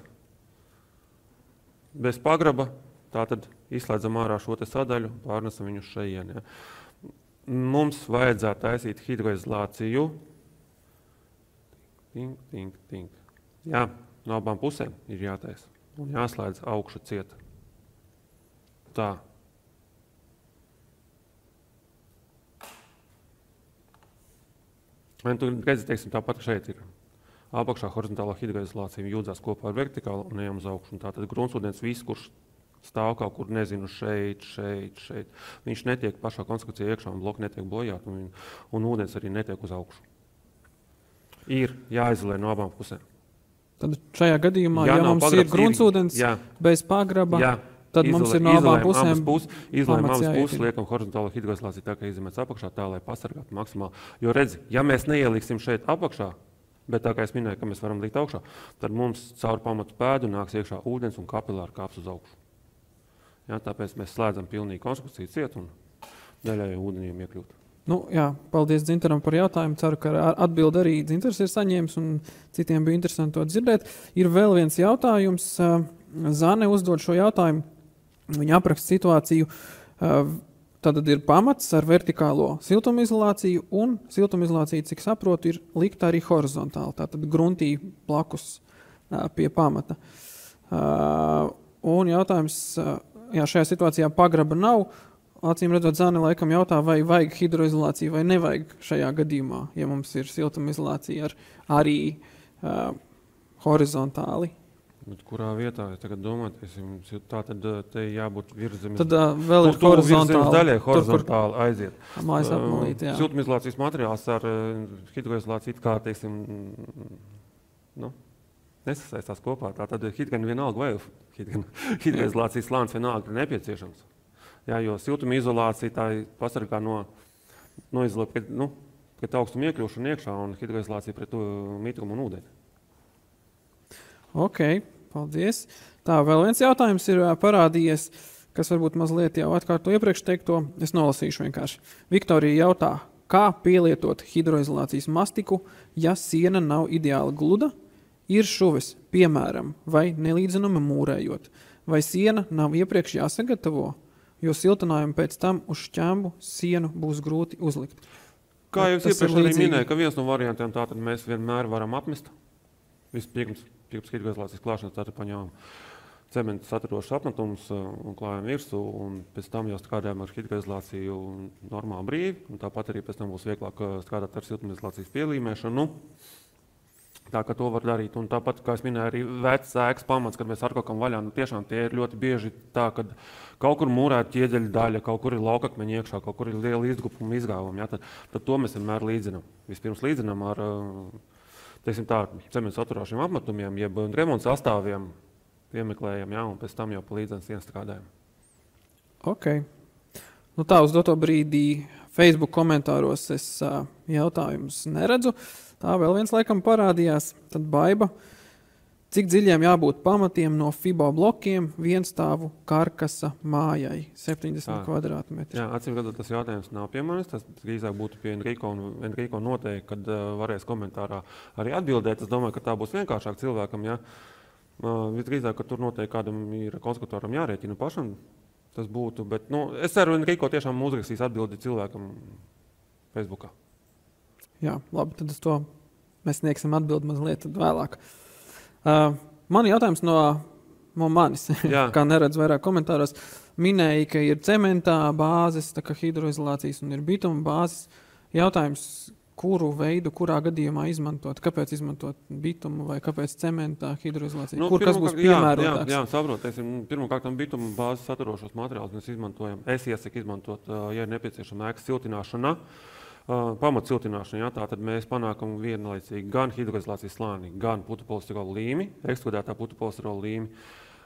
bez pagraba. Tātad izslēdzam ārā šo te sadaļu, pārnesam viņu šajien. Ja. Mums vajadzētu taisīt hidroizolāciju. Tink. Jā, no abām pusēm ir jātaisa. Un jāslēdz augšu ciet. Tā. Un tu redzi, teiksim, tāpat šeit ir. Apakšā horizontālā hidroizolācija jūdzās kopā ar vertikālu un ejam uz augšu. Un tātad gruntsūdens viss, kurš stāv kaut kur, nezinu, šeit. Viņš netiek pašā konstrukcijā iekšā un bloki netiek bojāt, un ūdens arī netiek uz augšu. Ir jāizolē no abām pusēm. Tad šajā gadījumā, ja mums ir gruntsūdens bez pagraba, tad mums ir no abām pusēm izolējam abas puses, liekam horizontālo hidroizolāciju tā, ka izemēts apakšā tā, lai pasargātu maksimāli. Jo redzi, ja mēs neieliksim šeit apakšā, bet tā kā es minēju, ka mēs varam likt augšā, tad mums caur pamatu pēdu nāks iekšā ūdens un kapilāri kāps uz augšu. Ja, tāpēc mēs slēdzam pilnīgi konstrukciju ciet un neļaujam ūdeniem iekļūt. Nu, jā, paldies Dzintaram par jautājumu. Ceru, ka atbildi arī Dzintars ir saņēmis un citiem bija interesanti to dzirdēt. Ir vēl viens jautājums. Zane uzdod šo jautājumu. Viņa apraksta situāciju. Tad ir pamats ar vertikālo siltumizolāciju un siltumizolācija, cik saprotu, ir likta arī horizontāli. Tātad gruntī blakus pie pamata. Un jautājums, šajā situācijā pagraba nav. Acīm redzot, Zane laikam jautā, vai vajag hidroizolāciju vai nevajag šajā gadījumā, ja mums ir siltumizolācija arī horizontāli. Bet kurā vietā, ja tagad domāju, tā tad te jābūt virzemes. Tad vēl ir horizontāli. Daļai horizontāli aiziet. Mājas apmalīt, jā. Siltumizolācijas materiāls ar hidroizolāciju kā, teiksim, nesasaistās kopā. Tā tad gan vienalga vai hidroizolācijas slānis vienalga ir nepieciešams. Jā, jo siltumizolācija tā pasargā pret augstumu iekļūšanu iekšā un hidroizolācija pret mitrumu un ūdeni. Ok, paldies. Tā, vēl viens jautājums ir parādījies, kas varbūt mazliet jau atkārto iepriekš teikto. Es nolasīšu vienkārši. Viktorija jautā, kā pielietot hidroizolācijas mastiku, ja siena nav ideāli gluda, ir šuves, piemēram, vai nelīdzenumi mūrējot, vai siena nav iepriekš jāsagatavo, jo siltinājumu pēc tam uz šķembu sienu būs grūti uzlikt. Kā jau es iepriekš arī minēju, ka viens no variantiem tātad mēs vienmēr varam apmest. Vispirms hidroizolācijas klāšanas tātad paņēmām cementu saturošus apmetumus un klājām virsū, un pēc tam jau strādājām ar hidroizolāciju normāli brīvi, un tāpat arī pēc tam būs vieglāk strādāt ar siltumizolācijas pielīmēšanu. Tā, ka to var darīt. Un tāpat, kā es minēju, arī vecs ēkas pamats, kad mēs arkokam vaļā, tiešām tie ir ļoti bieži tā, ka kaut kur mūrēta ķieģeļa daļa, kaut kur ir laukakmeņi iekšā, kaut kur ir liela izgupuma izgāvuma. Ja, tad to mēs vienmēr līdzinām. Vispirms līdzinām ar cementu saturošiem apmetumiem, jeb remonta sastāviem piemeklējam, ja, un pēc tam jau pa līdzens sienas strādājam. Ok. Nu tā, uz doto brīdī Facebook komentāros es jautājumus neredzu. Tā vēl viens laikam parādījās, tad Baiba. Cik dziļiem jābūt pamatiem no FIBO blokiem vienstāvu karkasa mājai? 70 kvadrātmetri. Jā, acīm redzot, tas jautājums nav pie manis. Tas drīzāk būtu pie Enrico, un Enrico noteikti, kad varēs komentārā arī atbildēt. Es domāju, ka tā būs vienkāršāk cilvēkam. Ja? Visdrīzāk, ka tur noteikti kādam ir konstruktoram jārēķina pašam. Tas būtu, bet es ceru, ka Enrico tiešām uzrakstīs atbildi cilvēkam Facebookā. Jā, labi, tad uz to mēs sniegsim atbildi mazliet vēlāk. Man jautājums no manis, kā neredz vairāk komentāros, minēja, ka ir cementā bāzes, tā kā hidroizolācijas un ir bituma bāzes. Jautājums, kuru veidu, kurā gadījumā izmantot? Kāpēc izmantot bitumu vai kāpēc cementā hidroizolāciju? Kas būs piemērotāks? Jā, saprot. Pirmkārt, bituma bāzes saturošos materiālus mēs izmantojam. Es iesaku izmantot, ja ir nepieciešama ēkas siltināšana. Pamatsiltināšana, tātad mēs panākam vienlaicīgi gan hidroizolācijas slāni, gan putupolistirola līmi, ekstrudētā putupolistirola līmi.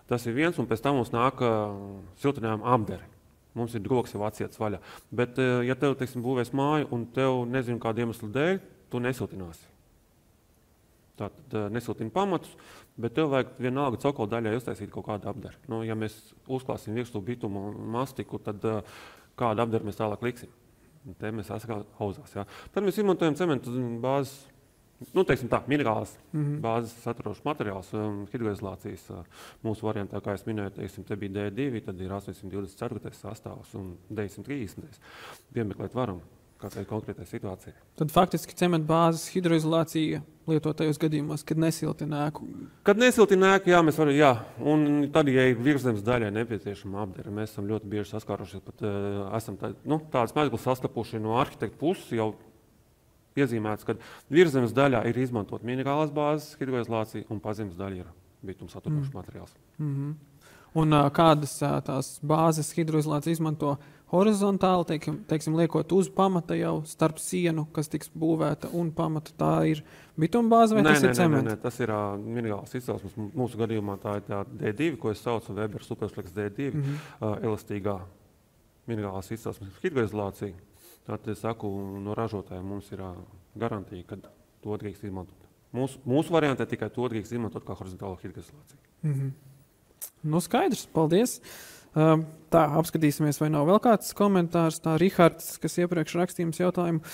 Tas ir viens, un pēc tam mums nāk siltinājuma apdere. Mums ir drogs jau atsiets vaļā. Bet, ja tev, būvēs māju, un tev nezinu kādu iemeslu dēļ, tu nesiltināsi. Tātad nesiltina pamatus, bet tev vajag vienalga cokola daļai uztaisīt kaut kādu apderi. Ja mēs uzklāsim virsū bitumu mastiku, tad kādu apderi mēs tālāk liksim. Te mēs esam hauzās. Ja. Tad mēs izmantojam cementu bāzes, minerālas bāzes saturošas materiāls, hidroizolācijas. Mūsu variantā, kā es minēju, te bija D2, tad ir 824. sastāvs un 930. Piemeklēt varam kādā konkrētai situācijai. Tad faktiski cementu bāzes hidroizolācija lietotajos gadījumos, kad nesiltina ēku. Kad nesiltina ēku, jā, mēs varam, jā. Un tad, ja ir virszemes daļai nepieciešama apdere, mēs esam ļoti bieži saskārušies, pat esam tādas mezglas sastapuši no arhitekta puses jau iezīmēts, ka virszemes daļā ir izmantot minerālās bāzes hidroizolācija un pazemes daļa ir bituma saturošs materiāls. Un kādas tās bāzes hidroizolācija izmanto horizontāli, teiksim, liekot uz pamata jau starp sienu, kas tiks būvēta un pamata, tā ir bituma bāze vai tas ir cements? Nē, tas ir minerāls izcelsmes. Mūsu gadījumā tā ir tā D2, ko es saucu Weber Superflex D2, elastīgā minerāls izcelsmes hidroizolācija. Tātad es saku, no ražotāja mums ir garantija, ka to drīkst izmantot. Mūsu variantē tikai to drīkst izmantot kā horizontālo hidroizolāciju. Nu, skaidrs, paldies. Tā, apskatīsimies, vai nav vēl kāds komentārs. Tā Rihards, kas iepriekš rakstījums jautājumu,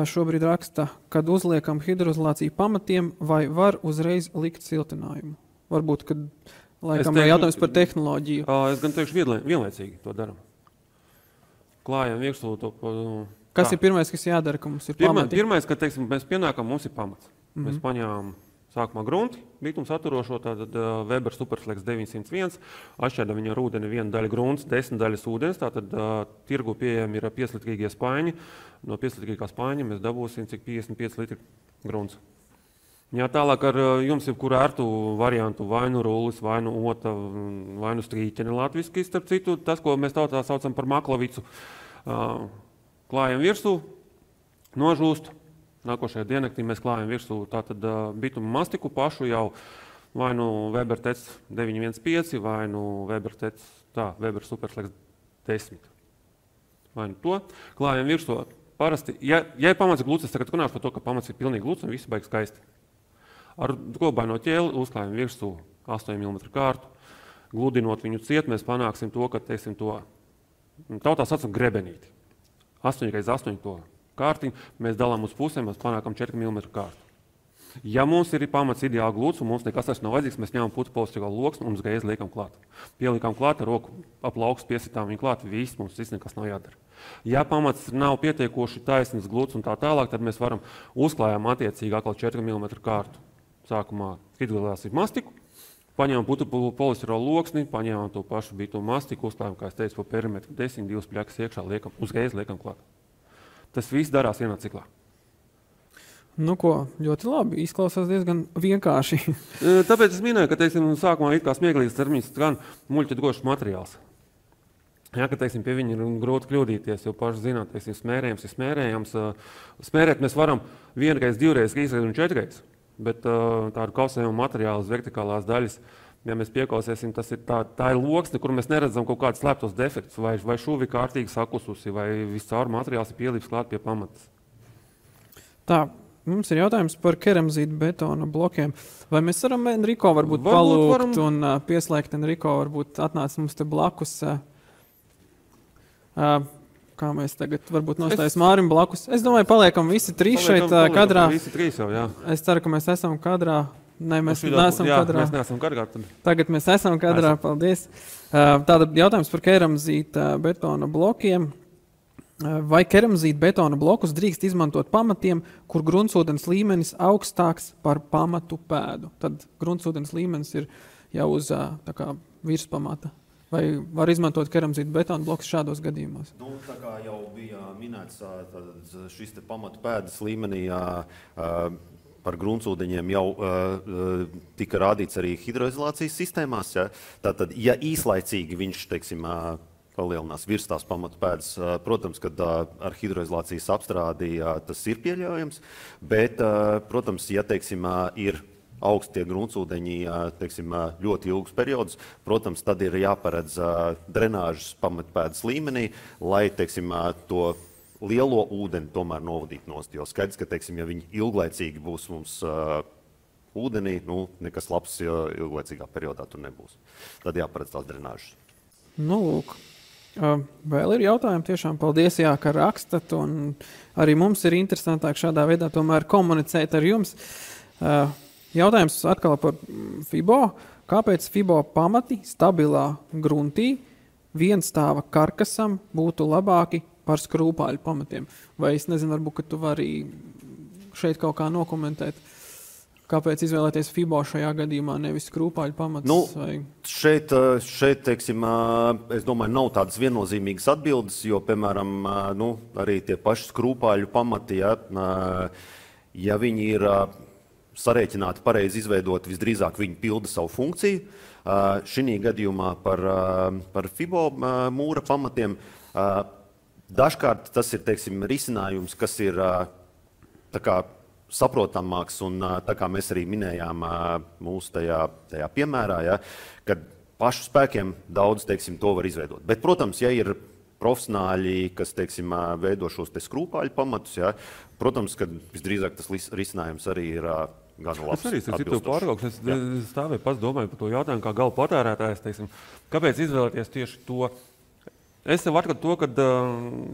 šobrīd raksta, kad uzliekam hidroizolāciju pamatiem, vai var uzreiz likt siltinājumu? Varbūt, kad laikam jautājums par tehnoloģiju. Es gan teikšu vienlaicīgi to daram. Klājam virsū to. Kas ir pirmais, kas jādara, ka mums ir pamati? Pirmais, ka teiksim, mēs pienākam, mums ir pamats. Mēs paņēmām sākumā grunti, bitums saturošo, tātad Weber Superflex 901, atšķēda viņa ar ūdeni 1 daļa grunts, 10 daļas ūdens, tātad tirgu pieejami ir 5-litrīgie spaiņi. No 5-litrīgā spaiņa mēs dabūsim cik 55 litri grunts. Jā, tālāk ar jums ir kur ērtu variantu, vai nu rullis, vai nu ota, vai nu strīķeni latviski, starp citu, tas, ko mēs tautā saucam par maklavicu, klājam virsū, nožūst. Nākošajā diennaktī mēs klājam virsū tātad bitumu mastiku pašu jau vai nu Weber Tec 915, vai nu Weber Tec, Weber Superflex 10. Vai nu to. Klājam virsū parasti, ja pamats ir gluds, es tagad runāšu par to, ka pamats ir pilnīgi gluds un viss baigi skaisti. Ar kobaino ķēli uzklājam virsū 8 mm kārtu, gludinot viņu ciet, mēs panāksim to, ka, teiksim, to tautā saucam grebenīti. 8x8 to kārtiņu, mēs dalām uz pusēm, mēs panākam 4 mm kārtu. Ja mums ir pamats ideāli gluds un mums nekas vairs nav vajadzīgs, mēs ņemam putu polistirola loksni un uzreiz liekam klāt. Pielikām klāt, ar roku ap laukstu piesitām viņu klāt, viss, mums viss nekas nav jādara. Ja pamats nav pietiekoši taisnīgs, gluds un tā tālāk, tad mēs varam uzklājām attiecīgi atkal 4 mm kārtu. Sākumā hidroizolāciju mastiku, paņēmām putu polistirola loksni, paņēmām to pašu bitumu mastiku, uzklājām, kā es teicu, pa perimetru 10, 2 pļakas iekšā, uzreiz liekam klāt. Tas viss darās vienā ciklā. Nu ko, ļoti labi. Izklausās diezgan vienkārši. Tāpēc es minēju, ka, teiksim, sākumā it kā smieklīgs termins skan muļķa drošs materiāls. Jā, ka, teiksim, pie viņa ir grūti kļūdīties, jo paši zināt, teiksim, smērējams ir smērējams. Smērēt mēs varam 1 reizi, 2 reizes, 3 reizes un 4 reizes, bet tādu kausējumu materiālu uz vertikālās daļas, ja mēs piekausēsim, tas ir tā ir loksne, kur mēs neredzam kaut kādus slēptos defektus, vai šuvi kārtīgi sakususi, vai viscaur materiāls ir pielīps klāt pie pamatas. Tā, mums ir jautājums par keramzītu betona blokiem. Vai mēs varam Enrico varbūt palūgt un pieslēgt Enrico, varbūt atnāc mums te blakus, kā mēs tagad varbūt nostājas Mārim blakus. Es domāju, paliekam visi trīs šeit kadrā. Visi trīs jau, jā. Es ceru, ka mēs esam kadrā. Nē, mēs neesam kadrā. Mēs neesam kadrā. Tagad mēs esam kadrā, paldies. Tātad jautājums par keramzīta betona blokiem. Vai keramzīta betona blokus drīkst izmantot pamatiem, kur gruntsūdens līmenis augstāks par pamatu pēdu? Tad gruntsūdens līmenis ir jau uz tā kā virspamata. Vai var izmantot keramzīta betona blokus šādos gadījumos? Nu, tā kā jau bija minēts, šis te pamatu pēdas līmenī par gruntsūdeņiem jau tika rādīts arī hidroizolācijas sistēmās. Ja? Tātad, ja īslaicīgi viņš, teiksim, palielinās virs tās pamatu pēdas, protams, kad ar hidroizolācijas apstrādi tas ir pieļaujams, bet, protams, ja, teiksim, ir augstie gruntsūdeņi, teiksim, ļoti ilgus periodus, protams, tad ir jāparedz drenāžas pamatpēdas līmenī, lai, teiksim, to lielo ūdeni tomēr novadīt nost, jo skaidrs, ka, teiksim, ja viņi ilglaicīgi būs mums ūdenī, nu, nekas labs ilglaicīgā periodā tur nebūs. Tad jāparedz tās drenāžas. Nu, lūk. Vēl ir jautājumi, tiešām paldies, jā, ka rakstat, un arī mums ir interesantāk šādā veidā tomēr komunicēt ar jums. Jautājums atkal par FIBO. Kāpēc FIBO pamati stabilā gruntī vienstāva karkasam būtu labāki par skrūpāļu pamatiem? Vai es nezinu, varbūt, ka tu vari šeit kaut kā nokomentēt, kāpēc izvēlēties FIBO šajā gadījumā, nevis skrūpāļu pamatus? Nu, vai... šeit, teiksim, es domāju, nav tādas viennozīmīgas atbildes, jo, piemēram, arī tie paši skrūpāļu pamati, ja viņi ir sarēķināti, pareizi izveidot, visdrīzāk viņi pilda savu funkciju. Šī gadījumā par FIBO mūra pamatiem dažkārt tas ir, teiksim, risinājums, kas ir tā kā saprotamāks, un tā kā mēs arī minējām mūsu tajā piemērā, ja, kad pašu spēkiem daudz, teiksim, to var izveidot. Bet, protams, ja ir profesionāļi, kas, teiksim, veido šos te skrūpāļu pamatus, ja, protams, ka visdrīzāk tas risinājums arī ir gan labs. Es arī citu pārgauks, es stāvēju pats domāju par to jautājumu, kā gala patērētājs, teiksim, kāpēc izvēlēties tieši to. Es sev atklātu to, ka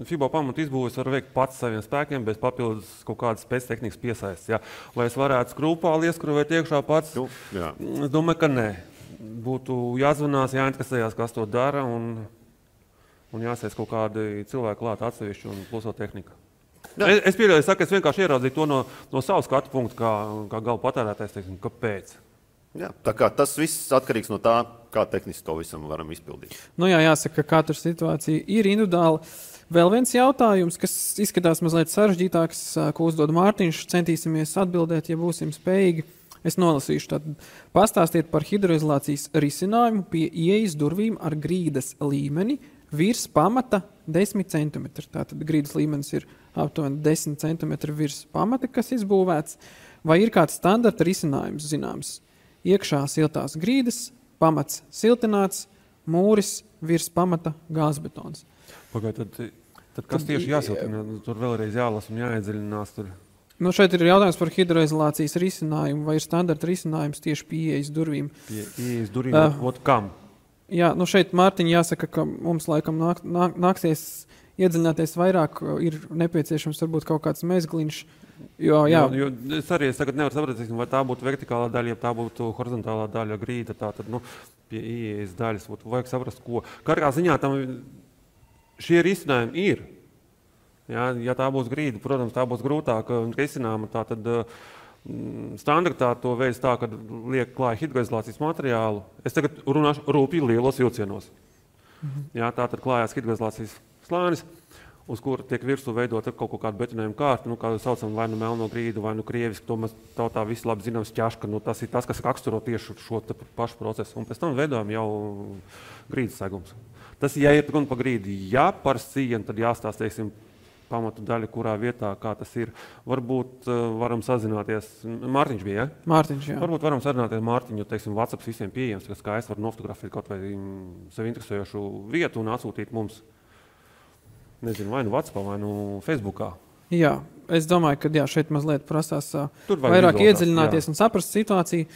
FIBO pamatu izbūves var veikt pats saviem spēkiem, bez papildus kaut kādas spēctehnikas piesaistes. Ja? Vai es varētu skrūpāli ieskrūvēt iekšā pats? Es domāju, ka nē. Būtu jāzvanās, jāinteresējās, kas to dara, un jāsēs kaut kādi cilvēki klāt atsevišķi un pluso tehnika. Es pieļauju, es vienkārši ieraudzīju to no savas skatu punktu, kā gala patērētājs, teiksim, kāpēc. Jā, tā kā tas viss atkarīgs no tā, kā tehniski to visam varam izpildīt. Nu jā, jāsaka, ka katra situācija ir individuāla. Vēl viens jautājums, kas izskatās mazliet sarežģītāks, ko uzdod Mārtiņš, centīsimies atbildēt, ja būsim spējīgi. Es nolasīšu. Tad pastāstiet par hidroizolācijas risinājumu pie ieejas durvīm ar grīdas līmeni virs pamata 10 cm. Tātad grīdas līmenis ir aptuveni 10 cm virs pamata, kas izbūvēts. Vai ir kāds standarta risinājums zināms? Iekšā siltās grīdas, pamats siltināts, mūris virs pamata gāzbetons. Pagaid, tad kas tieši jāsiltina? Tur vēlreiz jālasa un jāiedziļinās tur. Nu, šeit ir jautājums par hidroizolācijas risinājumu, vai ir standarta risinājums tieši pie ieejas durvīm. Pie ieejas durvīm, kam? Jā, nu šeit, Mārtiņ, jāsaka, ka mums laikam nāksies iedziļināties vairāk, ir nepieciešams varbūt kaut kāds mezgliņš. Jo es arī tagad nevaru saprast, vai tā būtu vertikālā daļa, ja tā būtu horizontālā daļa grīda, tātad, pie ieejas daļas vajag saprast, ko. Katrā ziņā tam šie risinājumi ir. Ja tā būs grīda, protams, tā būs grūtāk risināma, tātad standartā to veids tā, kad liek klāja hidroizolācijas materiālu. Es tagad runāšu rūpīgi lielos vilcienos. Jā, tātad klājās hidroizolācijas slānis, uz kura tiek virsū veidot kaut kādu betonējumu kārtu, kā saucam vai nu melno grīdu, vai nu krieviski, to mēs tautā visi labi zinām ķaška, tas ir tas, kas raksturo tieši šo pašu procesu. Un pēc tam veidojam jau grīdas segums. Tas, ja ir runa par grīdu, ja par sienu, tad jāstāsta, teiksim, pamatu daļa, kurā vietā, kā tas ir. Varbūt varam sazināties. Mārtiņš bija, ja? Mārtiņš, jā. Varbūt varam sazināties Mārtiņu, jo, teiksim, WhatsApp visiem pieejams, kā es varu nofotografēt kaut vai sevi interesējošu vietu un atsūtīt mums. Nezinu, vai nu WhatsAppā, vai nu Facebookā. Jā, es domāju, ka šeit mazliet prasās vairāk iedziļināties un saprast situāciju.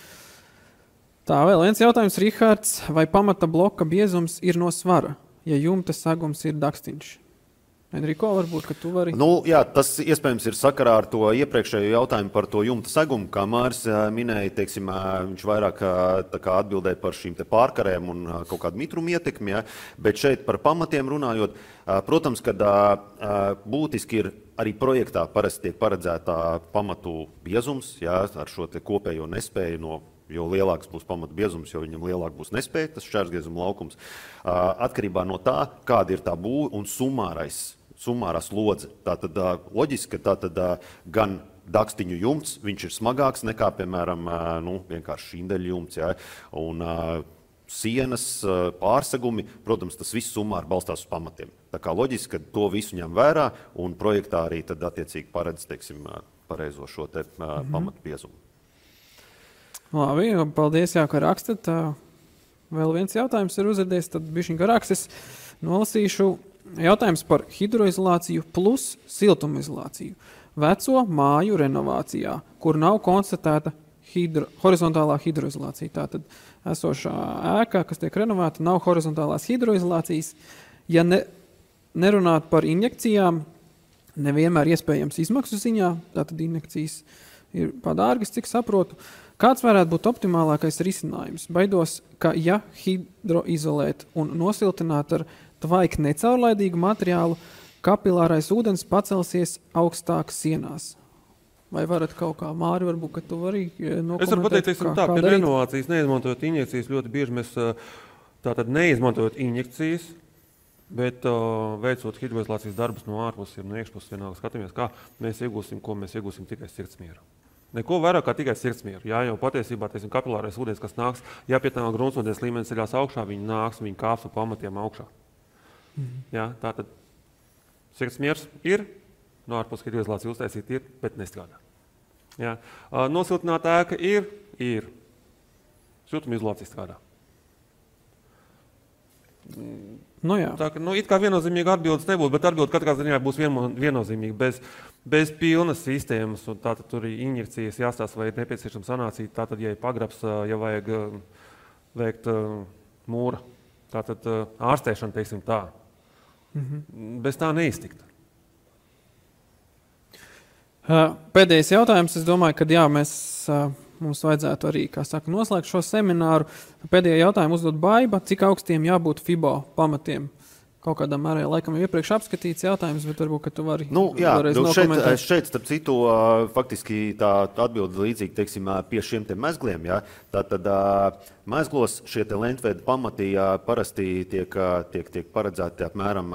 Tā, vēl viens jautājums, Rihards. Vai pamata bloka biezums ir no svara, ja jumta segums ir dakstiņš? Enriko, varbūt, ka tu vari... Nu, jā, tas iespējams ir sakarā ar to iepriekšējo jautājumu par to jumta segumu, kā Māris minēja, teiksim, viņš vairāk atbildēja par šīm te pārkarēm un kaut kādu mitrumu ietekmi, ja? Bet šeit par pamatiem runājot, protams, kad būtiski ir arī projektā parasti tiek paredzētā pamatu biezums, ja? Ar šo te kopējo nespēju jo lielāks būs pamatu biezums, jo viņam lielāk būs nespēja, tas šķērsgriezuma laukums. Atkarībā no tā, kāda ir tā būve un sumārā slodze. Tātad loģiski, ka gan dakstiņu jumts, viņš ir smagāks nekā, piemēram, vienkārši šindeļu jumts, ja? Un sienas, pārsegumi, protams, tas viss sumāri balstās uz pamatiem. Tā kā loģiski, ka to visu ņem vērā un projektā arī tad attiecīgi paredz, teiksim, pareizo šo te pamatu biezumu. Labi, paldies, ka rakstat. Vēl viens jautājums ir uzradies, tad bišķiņ garāks. Es nolasīšu jautājums par hidroizolāciju plus siltumizolāciju. Veco māju renovācijā, kur nav konstatēta horizontālā hidroizolācija. Tātad esošā ēka, kas tiek renovēta, nav horizontālās hidroizolācijas. Ja nerunāt par injekcijām, nevienmēr iespējams izmaksu ziņā, tātad injekcijas ir padārgas, cik saprotu. Kāds varētu būt optimālākais risinājums? Baidos, ka ja hidroizolēt un nosiltināt ar tvaiki necaurlaidīgu materiālu, kapilārais ūdens pacelsies augstāk sienās. Vai varat kaut kā, Māri, varbūt, ka tu vari nokomentēt? Es varu pateikt, tā, pie renovācijas neizmantojot injekcijas, ļoti bieži mēs tātad neizmantojot injekcijas, bet veicot hidroizolācijas darbus no ārpuses, no iekšpuses vienalga skatāmies, kā mēs iegūsim, ko mēs iegūsim tikai sirdsmieru. Neko vairāk kā tikai sirdsmieru. Jā, jo patiesībā kapilārais ūdens, kas nāks, ja pie tā gruntsūdens līmenis ceļās augšā, viņi nāks, viņi kāps pa pamatiem augšā. Jā, tātad sirdsmiers ir, no ārpus hidroizolācija uztaisīt ir, bet nestrādā. Jā. Nosiltināta ēka ir. Siltumizolācija strādā. Nu, jā. Tā, it kā viennozīmīga atbildes nebūtu, bet atbilde katrā ziņā būs viennozīmīga. Bez pilnas sistēmas, un tātad tur ir injekcijas jāstāsta, vai ir nepieciešama sanācija, tātad, ja ir pagrabs, ja vajag veikt mūra, tātad ārstēšana, teiksim tā. Bez tā neiztikt. Pēdējais jautājums, es domāju, ka jā, mums vajadzētu arī, kā saka, noslēgt šo semināru. Pēdējā jautājumu uzdot Baiba, cik augstiem jābūt FIBO pamatiem? Kaut kādā mērā laikam iepriekš apskatīts jautājums, bet varbūt, ka tu vari vēlreiz nokomentēt. Šeit, starp citu, faktiski tā atbilde līdzīgi, teiksim, pie šiem te mezgliem. Ja? Tātad mezglos šie te lentveida pamati parasti tiek paredzēti apmēram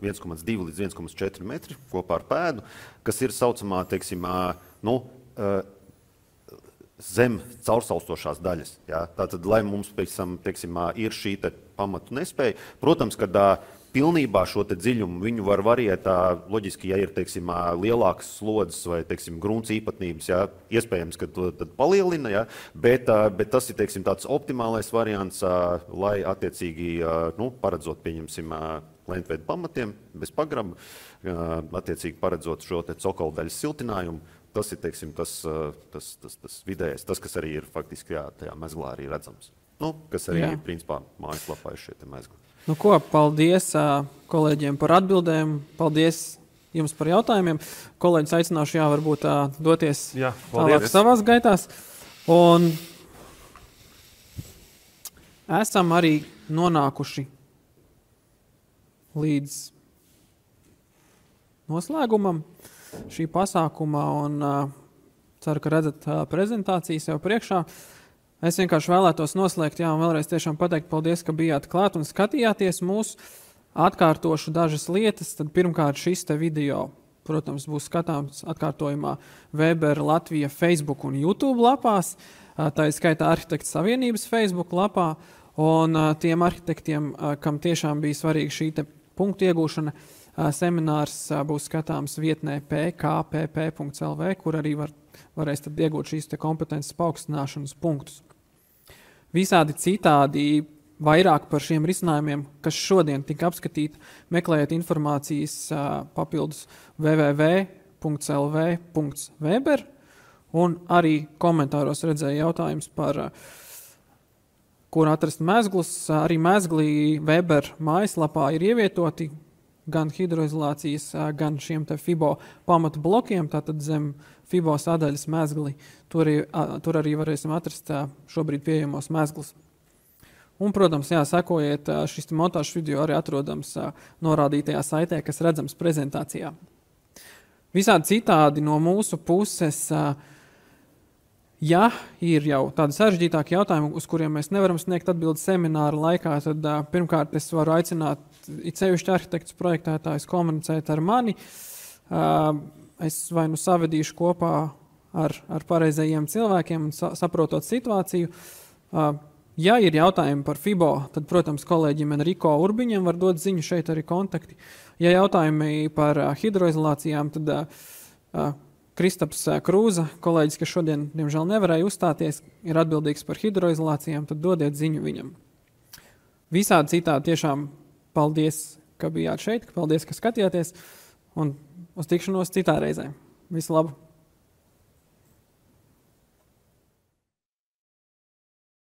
1,2 līdz 1,4 metri kopā ar pēdu, kas ir saucamā, teiksim, zem caursaustošās daļas. Ja? Tātad, lai mums, teiksim, ir šī te pamatu nespēja, protams, kad pilnībā šo te dziļumu viņu var variēt, loģiski, ja ir, teiksim, lielākas slodzes vai, teiksim, grunts īpatnības, ja? Iespējams, ka tad palielina, ja? Bet tas ir, teiksim, tāds optimālais variants, lai attiecīgi, paredzot, pieņemsim, lentveida pamatiem bez pagraba, attiecīgi paredzot šo te cokoldaļas siltinājumu. Tas ir, teiksim, tas vidējais, tas, kas arī ir faktiski tajā mezglā arī redzams. Kas arī ir, principā, mājaslapā ir šie te mezgli. Paldies kolēģiem par atbildēm, paldies jums par jautājumiem. Kolēģis aicināšu, varbūt doties tālāk savās gaitās. Un esam arī nonākuši līdz noslēgumam šī pasākuma, un ceru, ka redzat prezentācijas jau priekšā. Es vienkārši vēlētos noslēgt, un vēlreiz tiešām pateikt paldies, ka bijāt klāt un skatījāties mūsu. Atkārtošu dažas lietas, tad pirmkārt šis te video, protams, būs skatāms atkārtojumā Weber Latvija Facebook un YouTube lapās, tā ir skaitā Arhitektu Savienības Facebook lapā, un tiem arhitektiem, kam tiešām bija svarīga šī te punktu iegūšana, seminārs būs skatāms vietnē pkpp.lv, kur arī varēs tad iegūt šīs te kompetences paaugstināšanas punktus. Visādi citādi vairāk par šiem risinājumiem, kas šodien tika apskatīti, meklējiet informācijas papildus www.lv.weber, un arī komentāros redzēju jautājums par kur atrast mezglus. Arī mezgli Weber mājaslapā ir ievietoti, gan hidroizolācijas, gan šiem te FIBO pamatu blokiem, tātad zem FIBO sadaļas mezgli. Tur arī varēsim atrast šobrīd pieejamos mezglus. Un, protams, sekojiet, šis montāžas video arī atrodams norādītajā saitē, kas redzams prezentācijā. Visādi citādi no mūsu puses, ja ir jau tādi sarežģītāki jautājumi, uz kuriem mēs nevaram sniegt atbildes semināra laikā, tad pirmkārt es varu aicināt it sevišķi arhitektus projektētājus komunicēt ar mani. Es vai nu savedīšu kopā ar pareizajiem cilvēkiem un saprotot situāciju. Ja ir jautājumi par FIBO, tad, protams, kolēģim Enriko Urbiņam var dot ziņu, šeit arī kontakti. Ja jautājumi par hidroizolācijām, tad Kristaps Krūza, kolēģis, kas šodien, diemžēl, nevarēja uzstāties, ir atbildīgs par hidroizolācijām, tad dodiet ziņu viņam. Visādi citādi tiešām paldies, ka bijāt šeit, paldies, ka skatījāties, un uz tikšanos citā reizē. Visu labu!